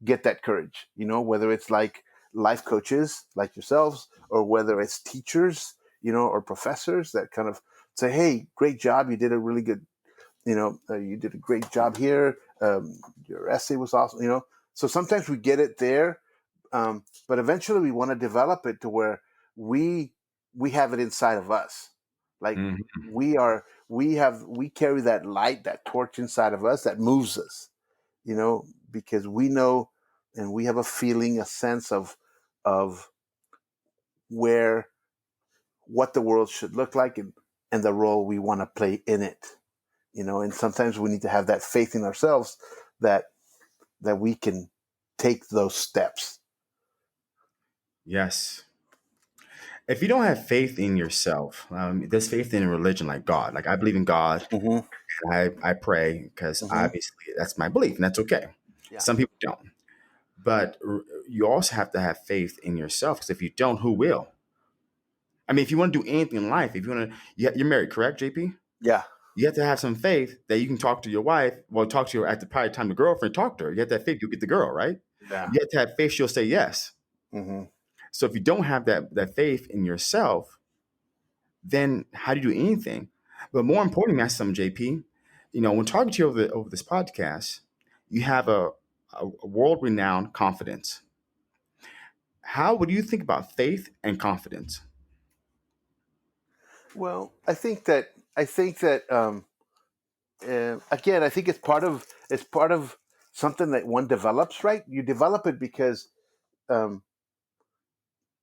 Speaker 3: get that courage. Whether it's like life coaches like yourselves, or whether it's teachers, or professors that kind of say, "Hey, great job! You did a really good you did a great job here. Your essay was awesome. So sometimes we get it there, but eventually we want to develop it to where we we have it inside of us. Like
Speaker 2: Hmm.
Speaker 3: we carry that light, that torch inside of us that moves us. Because we know, and we have a feeling, a sense of where what the world should look like, and the role we want to play in it. And sometimes we need to have that faith in ourselves that we can take those steps.
Speaker 2: Yes. If you don't have faith in yourself, there's faith in a religion like God. Like I believe in God,
Speaker 3: Mm-hmm.
Speaker 2: and I pray because
Speaker 3: Mm-hmm.
Speaker 2: obviously that's my belief, and that's okay.
Speaker 3: Yeah.
Speaker 2: Some people don't, but you also have to have faith in yourself because if you don't, who will? I mean, if you want to do anything in life, if you want to, you're married, correct, JP?
Speaker 3: Yeah.
Speaker 2: You have to have some faith that you can talk to your wife. Well, talk to her at the probably time the girlfriend talk to her. You have to have faith you'll get the girl, right?
Speaker 3: Yeah.
Speaker 2: You have to have faith she'll say yes.
Speaker 3: Mm-hmm.
Speaker 2: So if you don't have that faith in yourself, then how do you do anything? But more importantly, that's something, JP. When talking to you over this podcast, you have a world renowned confidence. How would you think about faith and confidence?
Speaker 3: Well, I think that again, I think it's part of something that one develops. Right? You develop it because um,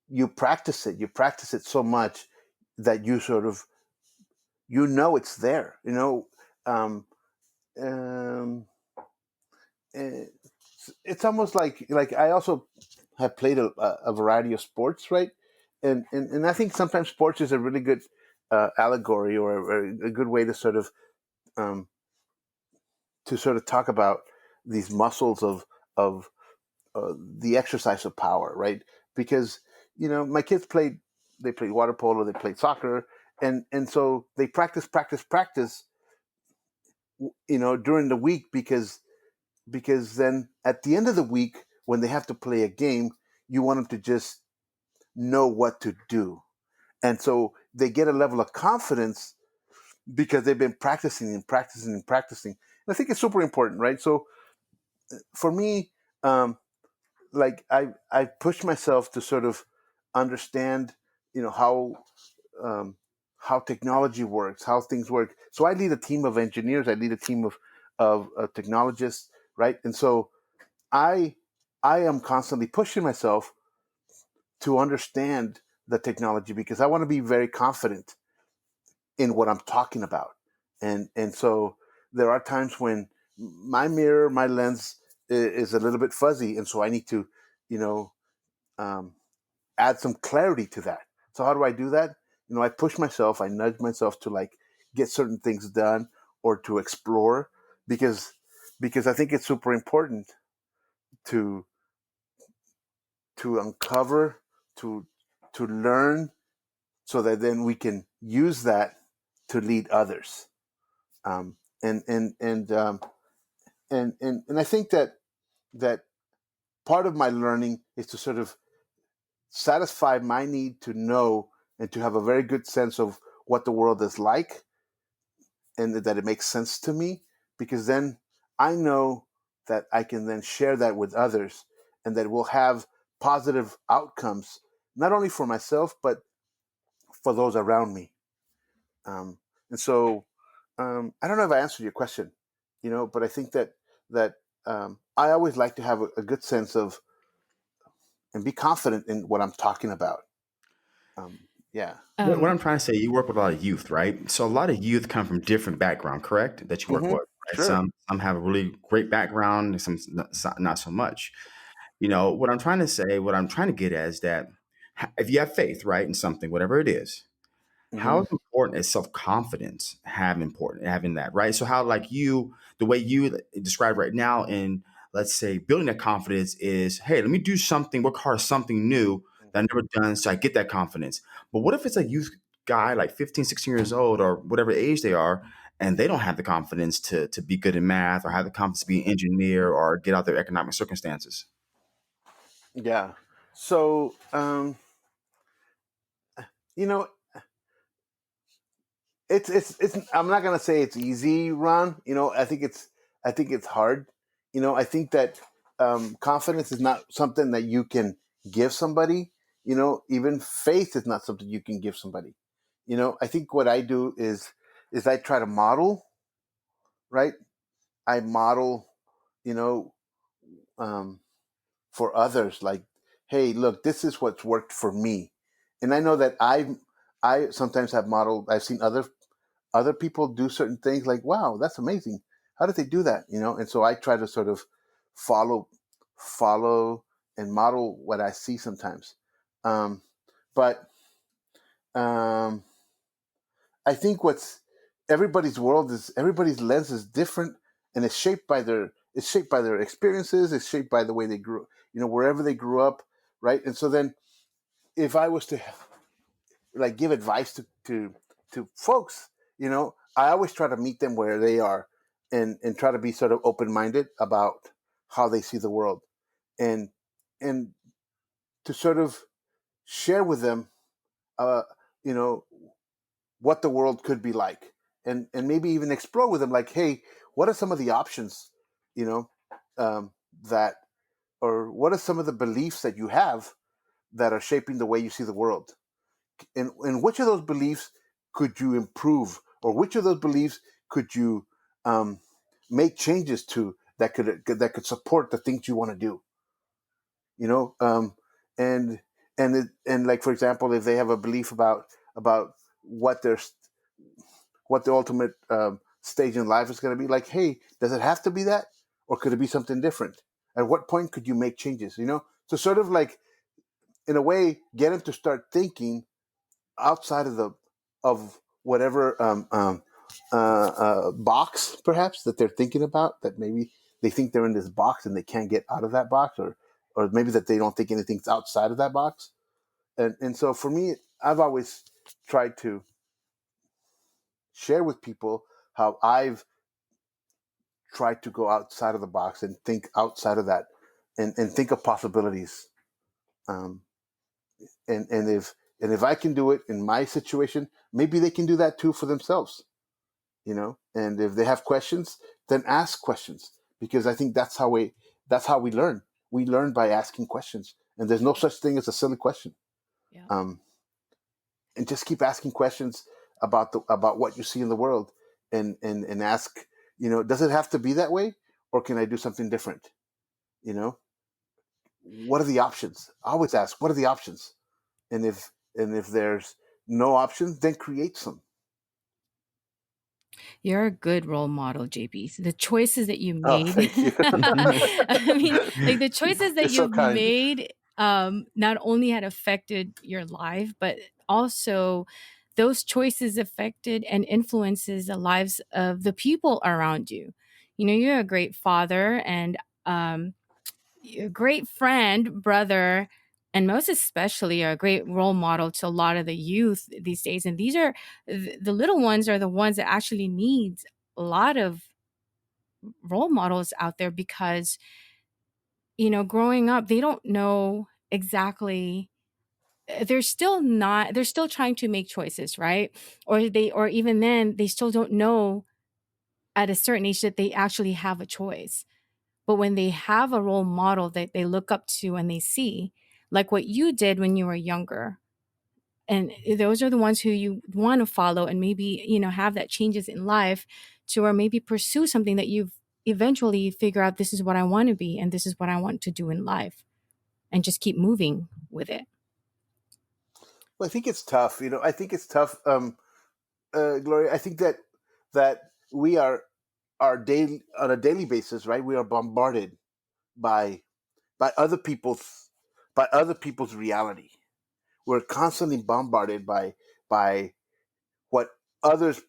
Speaker 3: you practice it. You practice it so much that you sort of it's there. Um, um, eh, it's almost like I also have played a variety of sports, right? And I think sometimes sports is a really good allegory, or a good way um, to sort of talk about these muscles of the exercise of power, right? Because my kids played water polo, they played soccer, and so they practice during the week, because then at the end of the week when they have to play a game, you want them to just know what to do. And so they get a level of confidence because they've been practicing and practicing and practicing. And I think it's super important, right? So for me, um, like I pushed myself to sort of understand, you know, um, how technology works, how things work. So I lead a team of engineers. I lead a team of technologists, right? And so I I am constantly pushing myself to understand the technology because I want to be very confident in what I'm talking about. And so there are times when my mirror, my lens is a little bit fuzzy, and so I need to, you know, um, add some clarity to that. So how do I do that? You know, I push myself, I nudge myself to like get certain things done or to explore because I think it's super important to uncover, to learn, so that then we can use that to lead others. Um, and and and um, and I think that that part of my learning is to sort of satisfy my need to know and to have a very good sense of what the world is like and that it makes sense to me, because then I know that I can then share that with others and that will have positive outcomes, not only for myself, but for those around me. Um, and so I don't know if I answered your question, you know, but I think that I always like to have a good sense of and be confident in what I'm talking about. Yeah.
Speaker 2: What
Speaker 1: Um,
Speaker 2: I'm trying to say, you work with a lot of youth, right? So a lot of youth come from different background, correct? That you work
Speaker 3: Hmm.
Speaker 2: with, right?
Speaker 3: Sure.
Speaker 2: Some have a really great background, and some not so much. You know, what I'm trying to say, what I'm trying to get at is that if you have faith, right, in something, whatever it is,
Speaker 3: Hmm.
Speaker 2: how important is self-confidence having that, right? So how like you the way you describe right now in, let's say, building that confidence is, hey, let me do something, work hard, something new that I've never done so I get that confidence. But what if it's a youth guy like 15, 16 years old or whatever age they are, and they don't have the confidence to be good in math or have the confidence to be an engineer or get out their economic circumstances?
Speaker 3: Yeah. So, you know, it's. I'm not gonna say it's easy, Ron. You know, I think it's hard. You know, I think that confidence is not something that you can give somebody. You know, even faith is not something you can give somebody. You know, I think what I do is I try to model, right? I model, you know, um, for others, like, hey, look, this is what's worked for me. And I know that I sometimes have modeled, I've seen other people do certain things, like, wow, that's amazing, how did they do that, you know? And so I try to sort of follow follow and model what I see sometimes. Um, but um, I think what's everybody's lens is different, and it's shaped by their experiences. It's shaped by the way they grew, you know, wherever they grew up, right? And so then, if I was to like give advice to folks, you know, I always try to meet them where they are, and try to be sort of open minded about how they see the world, and and to sort of share with them, uh, you know, what the world could be like, and maybe even explore with them, like, hey, what are some of the options, you know, um, that or what are some of the beliefs that you have that are shaping the way you see the world, and which of those beliefs could you improve, or which of those beliefs could you um, make changes to that could support the things you want to do, you know. And and like, for example, if they have a belief about what their what the ultimate stage in life is going to be, like, hey, does it have to be that, or could it be something different? At what point could you make changes, you know? So sort of like, in a way, get them to start thinking outside of the of whatever box, perhaps, that they're thinking about, that maybe they think they're in this box and they can't get out of that box, or maybe that they don't think anything's outside of that box. And so for me, I've always tried to share with people how I've tried to go outside of the box and think outside of that, and think of possibilities. Um, and if I can do it in my situation, maybe they can do that too for themselves, you know. And if they have questions, then ask questions, because I think that's how we learn. we learn by asking questions, and there's no such thing as a silly question.
Speaker 1: Yeah.
Speaker 3: Um, and just keep asking questions about what you see in the world, and ask, does it have to be that way, or can I do something different? You know, what are the options? I always ask, what are the options? And if there's no options, then create some.
Speaker 1: You're a good role model, JP. So the choices that you
Speaker 3: Oh,
Speaker 1: made,
Speaker 3: thank you.
Speaker 1: I mean, like the choices that
Speaker 3: You're so
Speaker 1: you've
Speaker 3: kind.
Speaker 1: made, not only had affected your life, but also those choices affected and influences the lives of the people around you. You know, you're a great father and um, a great friend, brother, and most especially a great role model to a lot of the youth these days. And these are the little ones are the ones that actually need a lot of role models out there because, growing up, they don't know exactly. They're still trying to make choices, right? Or even then, they still don't know at a certain age that they actually have a choice. But when they have a role model that they look up to and they see, like what you did when you were younger, and those are the ones who you want to follow and maybe, have that changes in life to or maybe pursue something that you've eventually figure out this is what I want to be and this is what I want to do in life and just keep moving with it.
Speaker 3: Well, I think it's tough. I think it's tough, Gloria. I think that we are daily on a daily basis, right? We are bombarded by by other people's by other people's reality. We're constantly bombarded by what others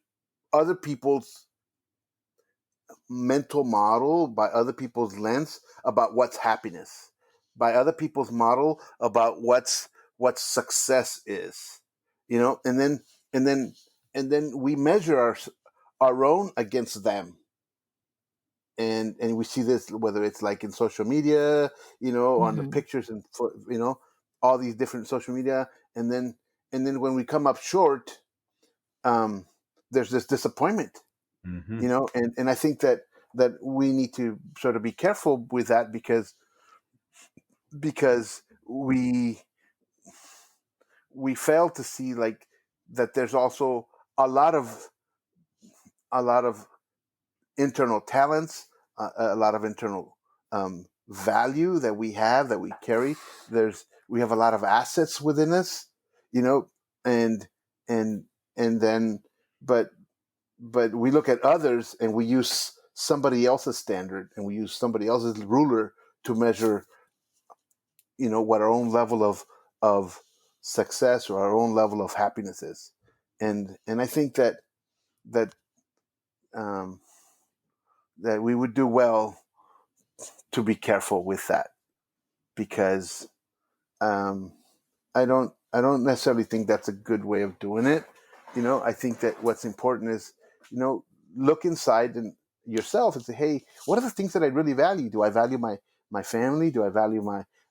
Speaker 3: other people's mental model, by other people's lens about what's happiness, by other people's model about what success is. And then we measure our own against them. And we see this whether it's like in social media, on the
Speaker 1: Hmm.
Speaker 3: pictures, and all these different social media. And then when we come up short, um, there's this disappointment.
Speaker 2: Hmm.
Speaker 3: And I think that we need to sort of be careful with that, because we fail to see, like, that there's also a lot of a lot of internal talents, a lot of internal value that we carry. We have a lot of assets within us, and and and then but we look at others, and we use somebody else's standard, and we use somebody else's ruler to measure, what our own level of success or our own level of happiness is. And I think that um, that we would do well to be careful with that, because um, I don't necessarily think that's a good way of doing it. I think that what's important is, you know look inside and yourself and say, hey, what are the things that I really value? Do I value my family? Do I value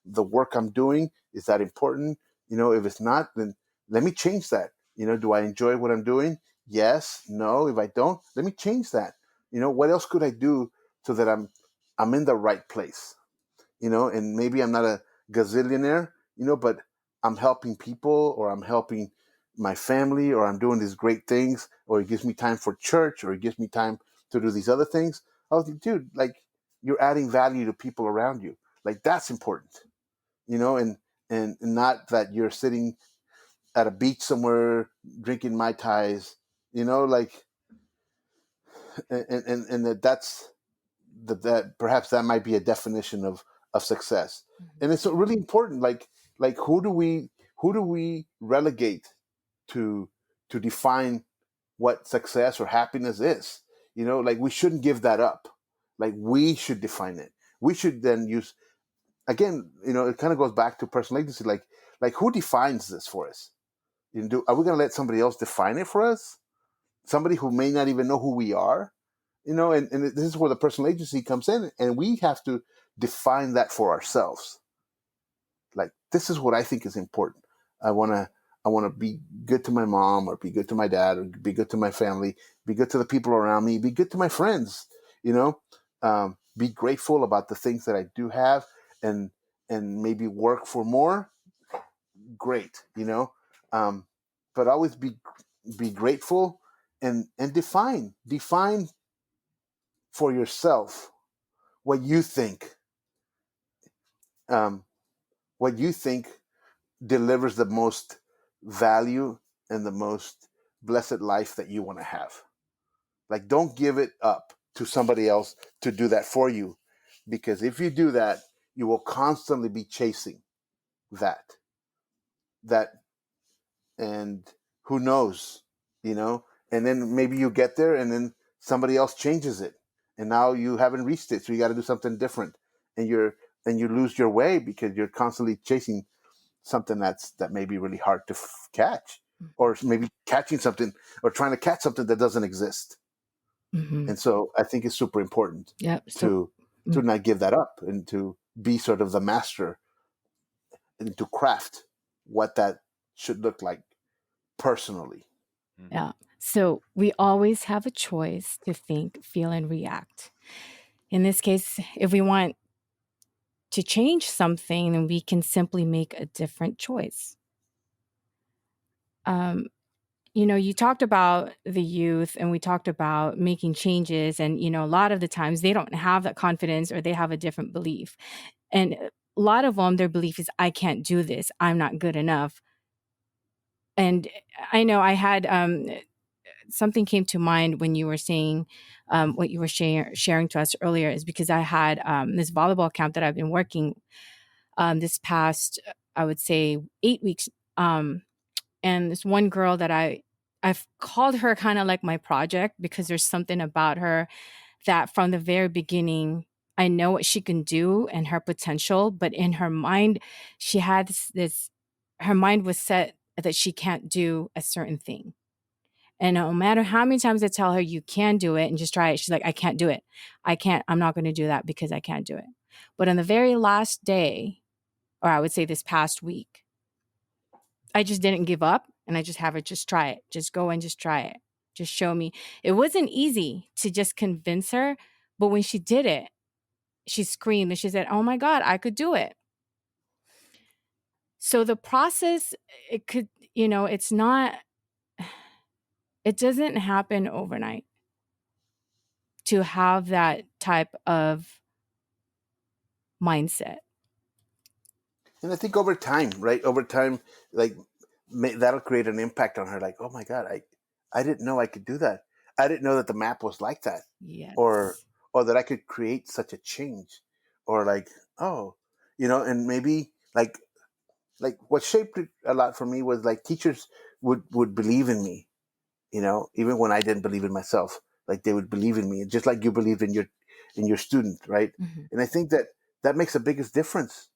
Speaker 3: the work I'm doing? Is that important? If it's not, then let me change that. Do I enjoy what I'm doing? Yes. No. If I don't, let me change that. What else could I do so that I'm in the right place? And maybe I'm not a gazillionaire, but I'm helping people, or I'm helping my family, or I'm doing these great things, or it gives me time for church, or it gives me time to do these other things. I was like, dude, like, you're adding value to people around you. Like, that's important, and not that you're sitting at a beach somewhere drinking Mai Tais, like, and that perhaps that might be a definition of success. And it's really important, like, who do we relegate to define what success or happiness is? Like, we shouldn't give that up. Like, we should define it. We should then use, again, it kind of goes back to personal agency. Like, who defines this for us? Are we going to let somebody else define it for us? Somebody who may not even know who we are? And this is where the personal agency comes in, and we have to define that for ourselves. Like, this is what I think is important. I want to be good to my mom, or be good to my dad, or be good to my family, be good to the people around me, be good to my friends. Be grateful about the things that I do have, and maybe work for more, great, but always be grateful, and define for yourself what you think, um, what you think delivers the most value and the most blessed life that you want to have. Like, don't give it up to somebody else to do that for you, because if you do that, you will constantly be chasing that that and who knows, and then maybe you get there and then somebody else changes it, and now you haven't reached it, so you got to do something different, and you lose your way because you're constantly chasing something that may be really hard to catch, or maybe catching something, or trying to catch something that doesn't exist.
Speaker 1: Mm-hmm.
Speaker 3: And so I think it's super important
Speaker 1: Yep. So,
Speaker 3: to not give that up, and to be sort of the master, and to craft what that should look like personally.
Speaker 1: yeah. So we always have a choice to think, feel, and react. In this case, if we want to change something, then we can simply make a different choice. You talked about the youth and we talked about making changes. And, a lot of the times they don't have that confidence or they have a different belief. And a lot of them, their belief is, I can't do this. I'm not good enough. And I know I had something came to mind when you were saying what you were sharing to us earlier, is because I had this volleyball camp that I've been working this past, I would say, 8 weeks. And this one girl that I've called her kind of like my project, because there's something about her that from the very beginning, I know what she can do and her potential, but in her mind, she had this her mind was set that she can't do a certain thing. And no matter how many times I tell her you can do it and just try it, she's like, I can't do it. I'm not going to do that because I can't do it. But on the very last day, or I would say this past week, I just didn't give up, and I just have her just try it. Just go and just try it. Just show me. It wasn't easy to just convince her, but when she did it, she screamed and she said, "Oh my God, I could do it." So the process, it could, it's not, it doesn't happen overnight to have that type of mindset.
Speaker 3: And I think over time, right? Over time, like, that'll create an impact on her. Like, oh my God, I didn't know I could do that. I didn't know that the map was like that, or
Speaker 1: Yes.
Speaker 3: that I could create such a change, or like, oh, and maybe like what shaped it a lot for me was like teachers would believe in me, even when I didn't believe in myself. Like, they would believe in me, just like you believed in your student, right?
Speaker 1: Mhm.
Speaker 3: And I think that makes the biggest difference,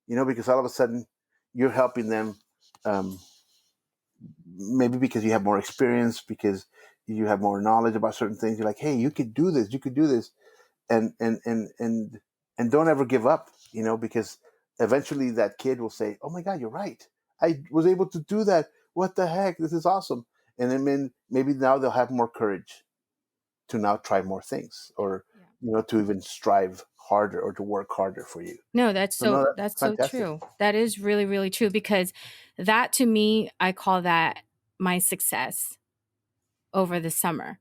Speaker 3: because all of a sudden you're helping them, um, maybe because you have more experience, because you have more knowledge about certain things. You're like, hey, you could do this, and don't ever give up, because eventually that kid will say, oh my God, you're right. I was able to do that. What the heck? This is awesome. And then maybe now they'll have more courage to now try more things, or
Speaker 1: Yeah.
Speaker 3: to even strive harder, or to work harder for you.
Speaker 1: No, that's
Speaker 3: So no,
Speaker 1: so
Speaker 3: that's
Speaker 1: that's so
Speaker 3: fantastic.
Speaker 1: true. That is really, really true, because that, to me, I call that my success over the summer.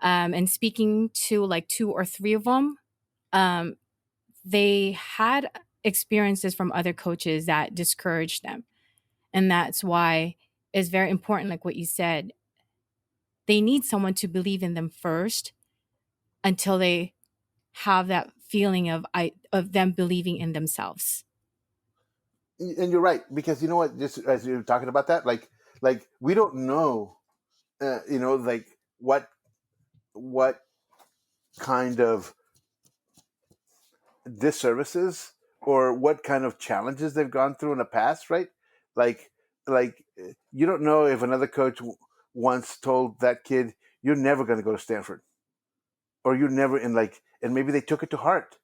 Speaker 1: And speaking to like two or three of them, um, they had experiences from other coaches that discouraged them. And that's why it's very important, like what you said, they need someone to believe in them first until they have that feeling of them believing in themselves.
Speaker 3: And you're right, because you know what? Just as you're talking about that, like we don't know, like what kind of disservices, or what kind of challenges they've gone through in the past, right? Like, you don't know if another coach once told that kid, "You're never going to go to Stanford," or "You're never," and maybe they took it to heart,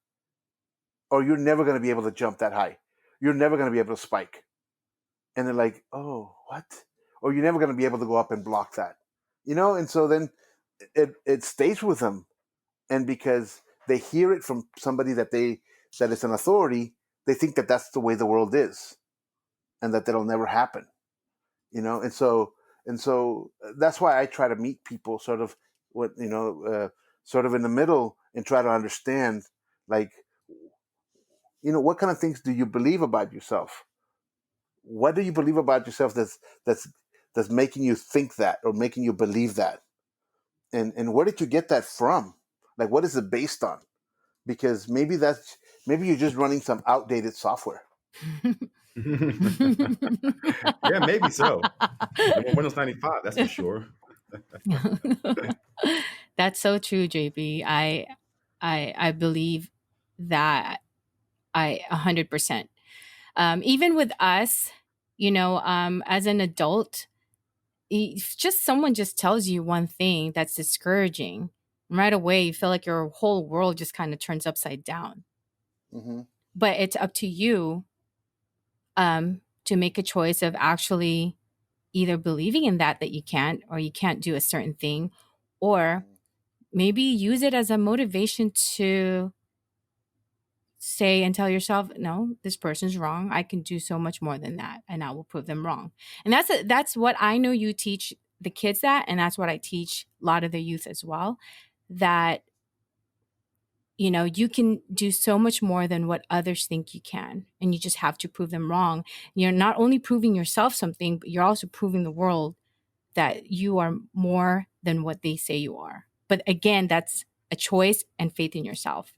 Speaker 3: or "You're never going to be able to jump that high. You're never going to be able to spike." And they're like, "Oh, what?" Or "You're never going to be able to go up and block that," And so then it stays with them, and because they hear it from somebody that is an authority, they think that that's the way the world is, and that that'll never happen. And so that's why I try to meet people sort of what sort of in the middle, and try to understand, like, what kind of things do you believe about yourself? What do you believe about yourself that's making you think that, or making you believe that? And where did you get that from? Like, what is it based on? Because maybe you're just running some outdated software.
Speaker 2: Yeah, maybe so. No more Windows 95, that's for sure.
Speaker 1: That's so true, JB. I believe that, I 100%. Even with us, as an adult, if just someone just tells you one thing that's discouraging, right away you feel like your whole world just kind of turns upside down.
Speaker 3: Mm-hmm.
Speaker 1: But it's up to you, to make a choice of actually either believing in that you can't, or you can't do a certain thing, or maybe use it as a motivation to say and tell yourself, no, this person's wrong, I can do so much more than that, and I will prove them wrong. And that's what I know you teach the kids, that, and that's what I teach a lot of the youth as well, that you can do so much more than what others think you can, and you just have to prove them wrong. You're not only proving yourself something, but you're also proving the world that you are more than what they say you are. But again, that's a choice and faith in yourself.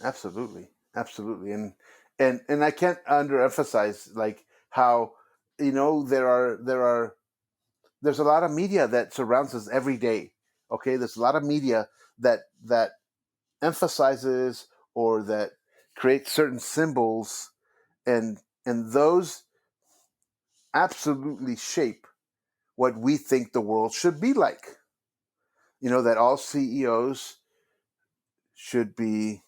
Speaker 3: Absolutely, absolutely, and I can't underemphasize, like, how there's a lot of media that surrounds us every day. Okay, there's a lot of media that emphasizes, or that creates certain symbols, and those absolutely shape what we think the world should be like. That all CEOs should be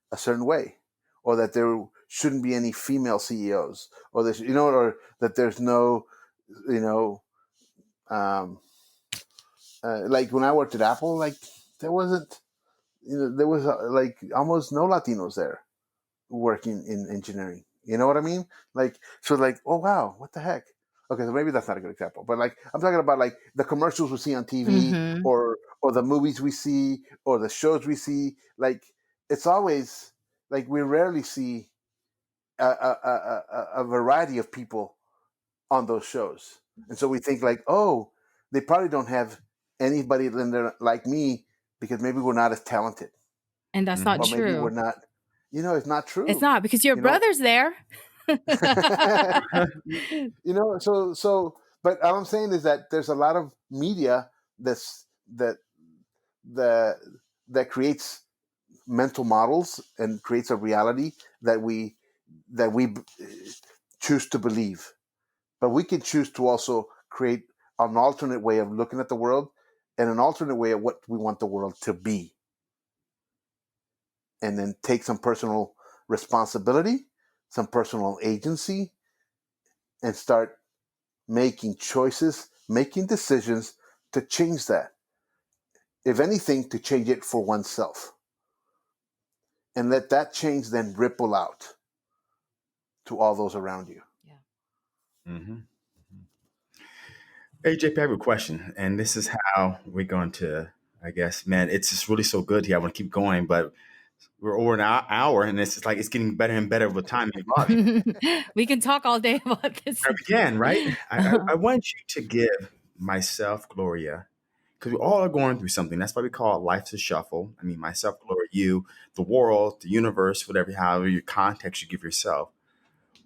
Speaker 3: a certain way, or that there shouldn't be any female CEOs, or or that there's no, you know, um, like when I worked at Apple, like there wasn't, there was like almost no Latinos there working in engineering. You know what I mean? Like, so, like, oh wow, what the heck? Okay, so maybe that's not a good example, but like I'm talking about, like, the commercials we see on TV,
Speaker 1: Mm-hmm.
Speaker 3: or the movies we see, or the shows we see. Like, it's always like we rarely see a variety of people on those shows, and so we think, like, oh, they probably don't have anybody in there like me, because maybe we're not as talented,
Speaker 1: And that's not
Speaker 3: or maybe we're
Speaker 1: true.
Speaker 3: not. It's not
Speaker 1: It's
Speaker 3: true.
Speaker 1: not, because your
Speaker 3: You know,
Speaker 1: brother's there.
Speaker 3: but all I'm saying is that there's a lot of media that that that creates mental models, and creates a reality that we choose to believe. But we can choose to also create an alternate way of looking at the world, and an alternate way of what we want the world to be, and then take some personal responsibility, some personal agency, and start making choices, making decisions to change that. If anything, to change it for oneself. And let that change then ripple out to all those around you.
Speaker 1: Yeah.
Speaker 2: Hmm. Hey, JP, I have a question, and this is how we're going to, I guess, man, it's just really so good here. I want to keep going, but we're over an hour, and it's just like it's getting better and better with time evolving.
Speaker 1: We can talk all day about this.
Speaker 2: I began, right? I want you to give myself, Gloria, because we all are going through something. That's why we call it Life's a Shuffle. I mean, myself, Gloria, you, the world, the universe, whatever, however your context you give yourself.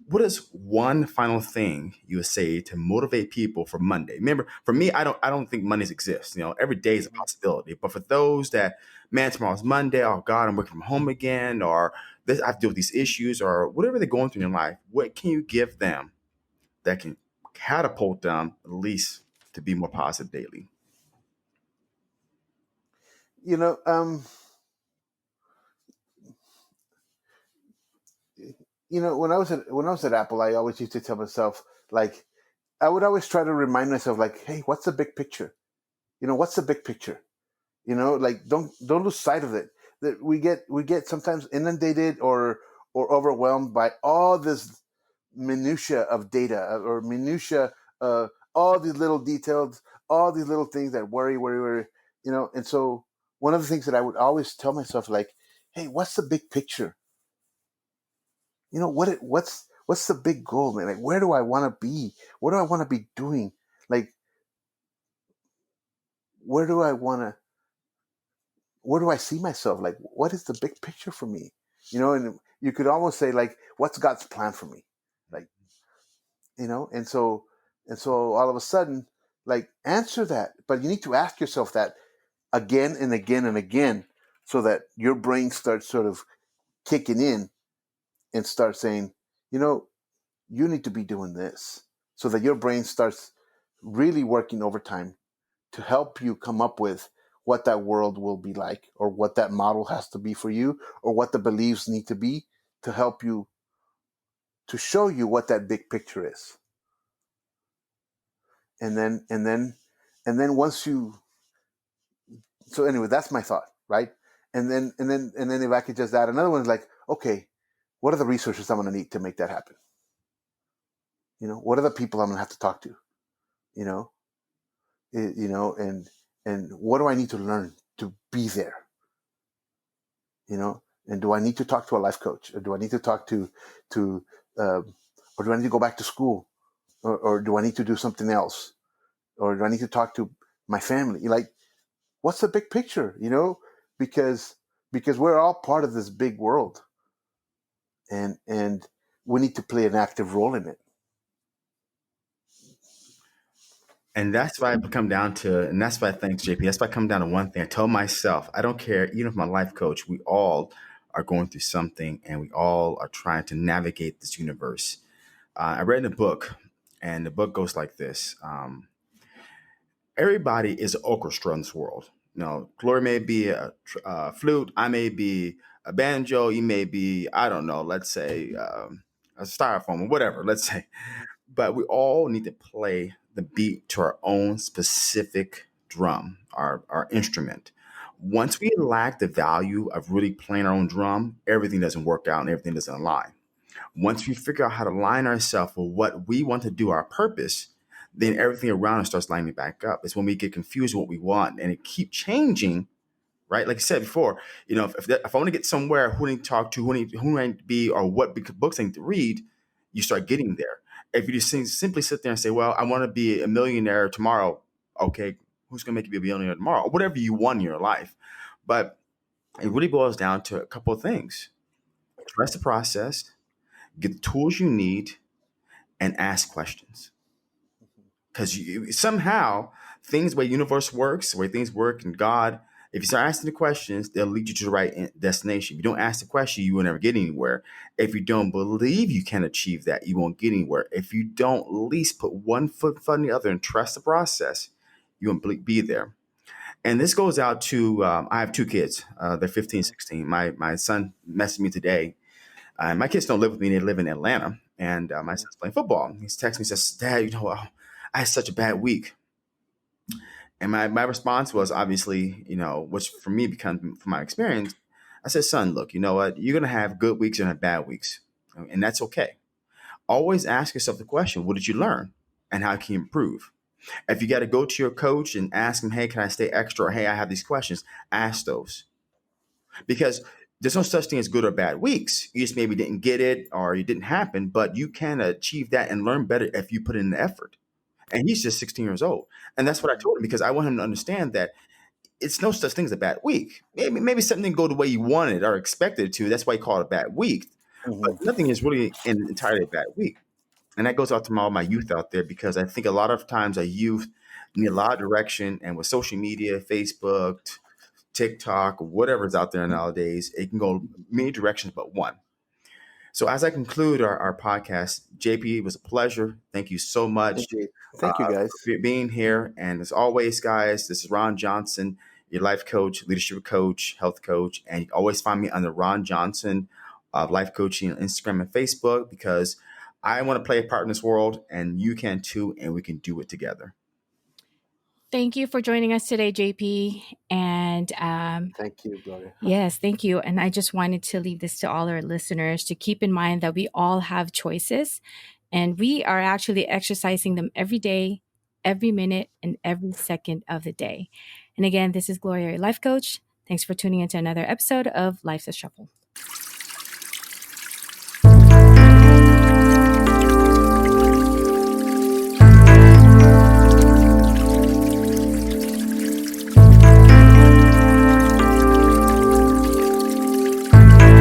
Speaker 2: What is one final thing you would say to motivate people for Monday? Remember, for me, I don't think Mondays exist. Every day is a possibility. But for those that, man, tomorrow's Monday, oh God, I'm working from home again, or this, I have to deal with these issues, or whatever they're going through in their life, what can you give them that can catapult them at least to be more positive daily?
Speaker 3: You know, when I was at Apple, I always used to tell myself, like, I would always try to remind myself, like, hey, what's the big picture? What's the big picture? Like, don't lose sight of it. That we get sometimes inundated, or or overwhelmed by all this minutia of data, or minutia, all these little details, all these little things that worry, and so one of the things that I would always tell myself, like, hey, what's the big picture? What's the big goal, man? Like, where do I want to be? What do I want to be doing? Like, where do I want to? Where do I see myself? Like, what is the big picture for me? And you could almost say, like, what's God's plan for me? Like, and so all of a sudden, like, answer that. But you need to ask yourself that again and again and again, so that your brain starts sort of kicking in and starts saying, you know, you need to be doing this, so that your brain starts really working overtime to help you come up with what that world will be like, or what that model has to be for you, or what the beliefs need to be to help you, to show you what that big picture is. And then once you, so anyway, that's my thought, right? And then if I could just add another one, is like, okay, what are the resources I'm going to need to make that happen? What are the people I'm going to have to talk to? You know, and what do I need to learn to be there? And do I need to talk to a life coach, or do I need to talk to or do I need to go back to school, or do I need to do something else, or do I need to talk to my family? Like, what's the big picture? Because we're all part of this big world, and we need to play an active role in it.
Speaker 2: And that's why I come down to, and that's why I thanks JP. That's why I come down to one thing. I tell myself, I don't care, even if my life coach, we all are going through something and we all are trying to navigate this universe. I read in a book, and the book goes like this. Everybody is an orchestra in this world. Glory may be a flute, I may be a banjo, you may be, I don't know, let's say a styrofoam or whatever, let's say. But we all need to play the beat to our own specific drum, our instrument. Once we lack the value of really playing our own drum, everything doesn't work out and everything doesn't align. Once we figure out how to line ourselves with what we want to do, our purpose, then everything around us starts lining back up. It's when we get confused with what we want and it keep changing, right? Like I said before, if I want to get somewhere, who I need to talk to, who I need to be, or what books I need to read, you start getting there. If you just simply sit there and say, well, I want to be a millionaire tomorrow, okay, who's going to make you be a millionaire tomorrow? Or whatever you want in your life. But it really boils down to a couple of things. Trust the process, get the tools you need, and ask questions. Because somehow things, the way the universe works, the way things work in God, if you start asking the questions, they'll lead you to the right destination. If you don't ask the question, you will never get anywhere. If you don't believe you can achieve that, you won't get anywhere. If you don't at least put one foot in front of the other and trust the process, you won't be there. And this goes out to, I have two kids. They're 15, 16. My son messaged me today. My kids don't live with me. They live in Atlanta. And my son's playing football. He's texting me, says, Dad, I had such a bad week. And my response was obviously, which for me becomes from my experience, I said, son, look, you know what? You're going to have good weeks and have bad weeks. And that's okay. Always ask yourself the question, what did you learn? And how can you improve? If you got to go to your coach and ask him, hey, can I stay extra? Or hey, I have these questions. Ask those. Because there's no such thing as good or bad weeks. You just maybe didn't get it or it didn't happen, but you can achieve that and learn better if you put in the effort. And he's just 16 years old. And that's what I told him because I want him to understand that it's no such thing as a bad week. Maybe something didn't go the way you wanted or expected it to. That's why you call it a bad week. But
Speaker 3: Mm-hmm.
Speaker 2: nothing is really entirely a bad week. And that goes out to all my youth out there because I think a lot of times our youth need a lot of direction. And with social media, Facebook, TikTok, whatever's out there nowadays, it can go many directions but one. So as I conclude our podcast, JP, it was a pleasure. Thank you so much
Speaker 3: Indeed. Thank you, guys.
Speaker 2: for being here. And as always, guys, this is Ron Johnson, your life coach, leadership coach, health coach. And you can always find me under Ron Johnson, life coaching on Instagram and Facebook because I want to play a part in this world and you can too, and we can do it together.
Speaker 1: Thank you for joining us today, JP. And
Speaker 3: Thank you, Gloria.
Speaker 1: yes, thank you. And I just wanted to leave this to all our listeners to keep in mind that we all have choices and we are actually exercising them every day, every minute, and every second of the day. And again, this is Gloria, your life coach. Thanks for tuning into another episode of Life's a Shuffle.